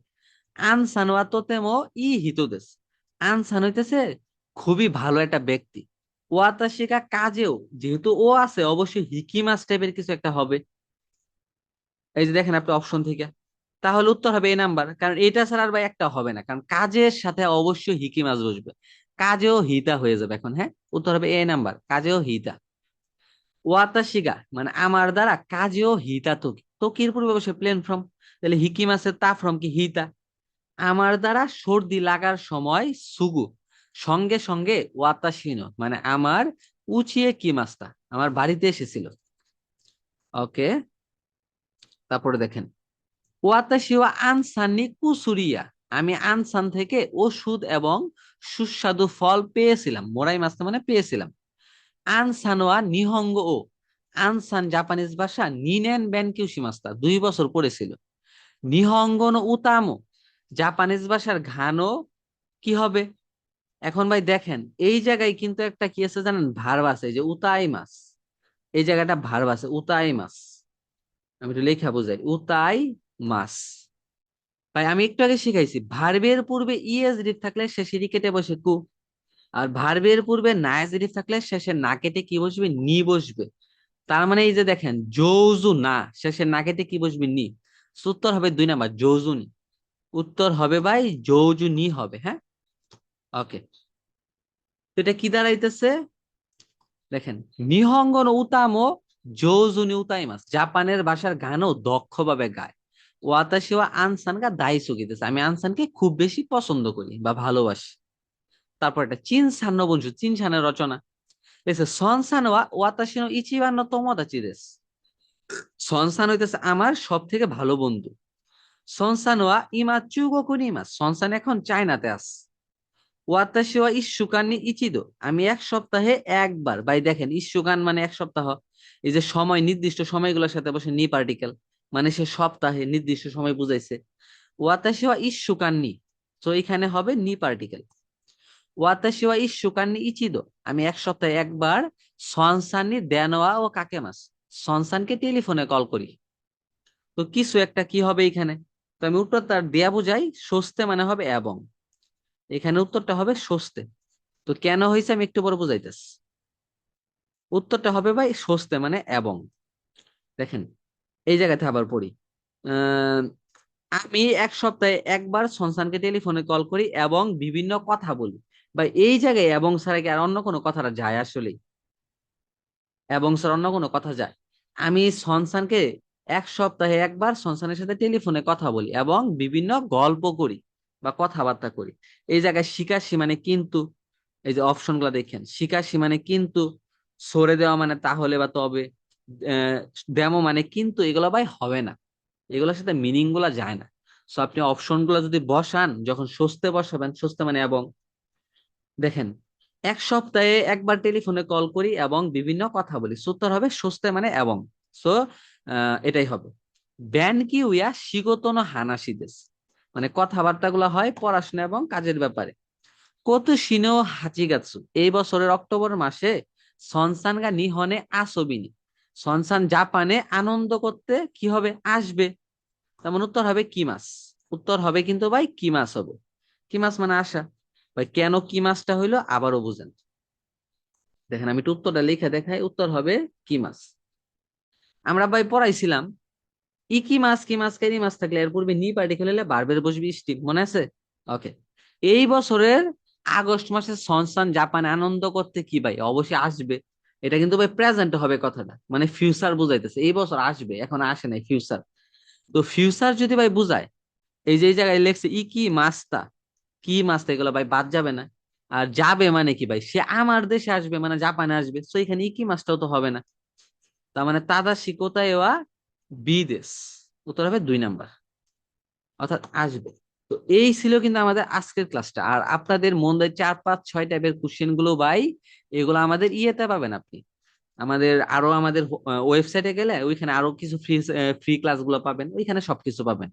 আনসান ওয়া তোতেমো ই হিতো দেস। আনসান হইতেছে খুবই ভালো একটা ব্যক্তি। ওয়াতাশিকা কাজেও, যেহেতু ও আছে অবশ্যই হিকিমাস টাইপের কিছু একটা হবে। এই যে দেখেন আপনি অপশন থেকে, তাহলে উত্তর হবে এ নাম্বার, কারণ এটা ছাড়া আর ভাই একটা হবে না, কারণ কাজের সাথে অবশ্যই হিকিমাস বসবে, কাজেও হিতা হয়ে যাবে এখন। হ্যাঁ, উত্তর হবে এ নাম্বার, কাজেও হিতা। ওয়াতাশিগা মানে আমার দ্বারা কাজেও হিতা তোকি, তোকির পূর্বে বসে প্লেন ফর্ম, তাহলে হিকিমাসের তা ফর্ম কি হিতা। আমার দ্বারা সর্দি লাগার সময় সুগু, সঙ্গে সঙ্গে ওয়াতাশিনো মানে আমার উচিয়ে কি মাস্তা আমার বাড়িতে এসেছিল। ওকে, তারপরে দেখেন ওয়াতাশি ওয়া আনসানি কুসুরিয়া, আমি আনসান থেকে ওষুধ এবং সুস্বাদু ফল পেয়েছিলাম, মোরাই মাস্তা মানে পেয়েছিলাম। আনসান ওয়া নিহঙ্গ ও, আনসান জাপানিজ ভাষা, নিনেন বেনকিউ মাস্তা 2 বছর পড়েছিল। নিহঙ্গ নো উতামো, জাপানিজ ভাষার ঘানো কি হবে। এখন ভাই দেখেন এই জায়গায় কিন্তু একটা কি আছে জানেন, ভার্ব আছে, এই যে উতাই মাস, এই জায়গাটা ভার্ব আছে উতাই মাস। আমি একটু লেখা বুঝাই, উতাই মাস। ভাই আমি একটু আগে শিখাইছি ভার্বের পূর্বে ইএসডিভ থাকলে শেষে রি কেটে বসে কু, আর ভার্বের পূর্বে নাইজেটিভ থাকলে শেষে না কেটে কি বসবে, নি বসবে। তার মানে এই যে দেখেন জৌজু না, শেষে না কেটে কি বসবে, নি। So, উত্তর হবে 2 নাম্বার জৌজুনি। উত্তর হবে ভাই জৌজুনি হবে। হ্যাঁ, ওকে। তো এটা কি দাঁড়াইতেছে দেখেন, নিহঙ্গন উতামো জৌজুনি উতাইমাস, জাপানের ভাষার গানও দক্ষভাবে গায়। ওয়াতাশি ওয়া আনসান গা দাইসু গিতেছে, আমি আনসানকে খুব বেশি পছন্দ করি বা ভালোবাসি। তারপর এটা চিন সান্ন বঞ্জু, চিন সানের রচনা। এসে সনসান ওয়া ওয়াতাশি নো ইচিবান নো তোমোদাচি দেসু। সনসান হইতেছে আমার সব থেকে ভালো বন্ধু। সনসান ওয়া ইমা চুগোকু নি ইমাসু, সনসান এখন চায়নাতে আছে। ওয়াতাশি ওয়া ইস্যুকান নি ইচিদো, আমি এক সপ্তাহে একবার। ভাই দেখেন ইস্যুকান মানে এক সপ্তাহ, এই যে সময় নির্দিষ্ট সময়গুলোর সাথে বসে নি পার্টিকেল, মানে সে সপ্তাহে নির্দিষ্ট সময় বুঝাইছে। ওয়াতাশি ওয়া ইস্যুকান নি, তো এখানে হবে নি পার্টিকেল। ওয়াতাশি ওয়া ইস্যুকান নি ইচিদো, আমি এক সপ্তাহে একবার সনসান নি দেনোয়া ও কাকেমাস, সনসানকে টেলিফোনে কল করি। তো কিছু একটা কি হবে এখানে, তো আমি উত্তর তার দেয়া বুঝাই, সস্তে মানে হবে এবং, এখানে উত্তরটা হবে সস্তে। তো কেন হয়েছে আমি একটু পরে বুঝাইতেছি। উত্তরটা হবে ভাই সস্তে মানে এবং। দেখেন এই জায়গাতে আবার পড়ি, আহ, আমি এক সপ্তাহে একবার সনসানকে টেলিফোনে কল করি এবং বিভিন্ন কথা বলি। বা এই জায়গায় এবং ছাড়া কি আর অন্য কোনো কথাটা যায় আসলে, এবং স্যার অন্য কোনো কথা যায়। আমি সনসানকে এক সপ্তাহে একবার সনসানের সাথে টেলিফোনে কথা বলি এবং বিভিন্ন গল্প করি বা কথাবার্তা করি। এই জায়গায় শিকাশি মানে কিন্তু, এই যে অপশন গুলা দেখেন, শিকাশি মানে কিন্তু, সরে দেওয়া মানে তাহলে বা তবে, আহ, ডেমো মানে কিন্তু, এগুলো ভাই হবে না, এগুলোর সাথে মিনিং গুলা যায় না। সো আপনি অপশন গুলা যদি বসান, যখন সস্তে বসাবেন, সস্তে মানে এবং। দেখেন এক সপ্তাহে একবার টেলিফোনে কল করি এবং বিভিন্ন কথা বলি, সো উত্তর হবে সস্তে মানে এবং। সো এটাই হবে। ব্যান কি উইয়া শিগোতনো হানাসি দেশ, মানে কথাবার্তা গুলা হয় পড়াশোনা এবং কাজের ব্যাপারে। কত শিনো হাচিগাৎসু, এই বছরের অক্টোবর মাসে সনসান গা নিহনে আসবিনি, সনসান জাপানে আনন্দ করতে কি হবে, আসবে। তেমন উত্তর হবে কি মাস। উত্তর হবে কিন্তু ভাই কি মাস হবে, কি মাস মানে আসা। ভাই কেন কি মাসটা হইলো আবারও বুঝেন। দেখেন আমি একটু উত্তরটা লিখে দেখাই, উত্তর হবে কি মাস। আমরা ভাই পড়াইছিলাম ই কি মাস, কি মাস কেনি মাস থাকলে এর পূর্বে নি পার্টিকেল হলে বারবার বসবি স্টিম, মনে আছে। ওকে, এই বছরের আগস্ট মাসে সনসান জাপানে আনন্দ করতে কি ভাই অবশ্যই আসবে। এটা কিন্তু ভাই প্রেজেন্ট হবে কথাটা, মানে ফিউচার বুঝাইতেছে, এই বছর আসবে, এখন আসে নাই ফিউচার। তো ফিউচার যদি ভাই বুঝায়, এই যে এই জায়গায় লেখছে ই কি মাস্তা, কি মাস্তা, এগুলো ভাই বাদ যাবে না। আর যাবে মানে কি ভাই, সে আমার দেশে আসবে মানে জাপানে আসবে, তো এখানে ই কি মাস্টাও তো হবে না। তার মানে তাদা শিকোতা এওয়া বিদেশ, উত্তর হবে 2 নাম্বার, অর্থাৎ আসবে। তো এই ছিল কিন্তু আমাদের আজকের ক্লাসটা। আর আপনাদের মন দেয় 4 5 6 টাইপের কোশ্চেন গুলো ভাই, এগুলো আমাদের ইয়েতে পাবেন আপনি, আমাদের আরো আমাদের ওয়েবসাইটে গেলে ওইখানে আরো কিছু ফ্রি ফ্রি ক্লাস গুলো পাবেন, ওইখানে সবকিছু পাবেন।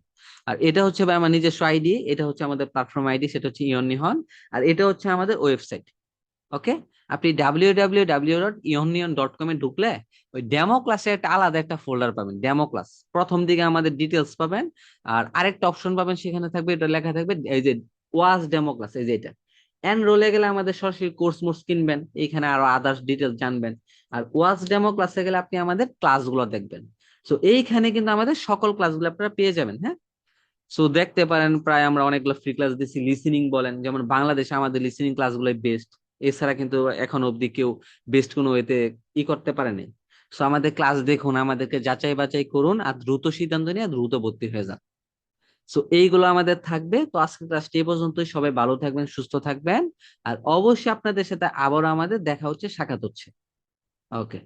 আর এটা হচ্ছে ভাই আমার নিজস্ব আইডি, এটা হচ্ছে আমাদের প্ল্যাটফর্ম আইডি, সেটা হচ্ছে ইয়ন নিহন। আর এটা হচ্ছে আমাদের ওয়েবসাইট। ওকে, আপনি www.ionian.com এ ঢুকলে ওই ডেমো ক্লাসে একটা আলাদা একটা ফোল্ডার পাবেন, ডেমো ক্লাস। প্রথম দিকে আমাদের ডিটেলস পাবেন, আর আরেকটা অপশন পাবেন, সেখানে থাকবে, এটা লেখা থাকবে এই যে ওয়াজ ডেমো ক্লাস, এই যে এটা। এনরোলে গেলে আমাদের সরাসরি কোর্স মোর্স কিনবেন, এইখানে আরো আদার্স ডিটেলস জানবেন। আর ওয়াজ ডেমো ক্লাসে গেলে আপনি আমাদের ক্লাসগুলো দেখবেন। সো এইখানে কিন্তু আমাদের সকল ক্লাসগুলো আপনারা পেয়ে যাবেন, হ্যাঁ। সো দেখতে পারেন প্রায় আমরা অনেকগুলো ফ্রি ক্লাস দিচ্ছি। লিসেনিং বলেন, যেমন বাংলাদেশে আমাদের লিসেনিং ক্লাসগুলোই বেস্ট। এছাড়া কিন্তু এখন অবধি কেউ বেস্ট কোনো ওয়েতে করতে পারেনি। সো আমাদের ক্লাস দেখুন, আমাদেরকে যাচাই বাছাই করুন, আর দ্রুত সিদ্ধান্ত নিয়ে দ্রুত ভর্তি হয়ে যান। সো এইগুলো আমাদের থাকবে। তো আজকে ক্লাসটি এই পর্যন্তই। সবাই ভালো থাকবেন, সুস্থ থাকবেন, আর অবশ্যই আপনাদের সাথে আবারও আমাদের দেখা হচ্ছে, সাক্ষাৎ হচ্ছে। ওকে।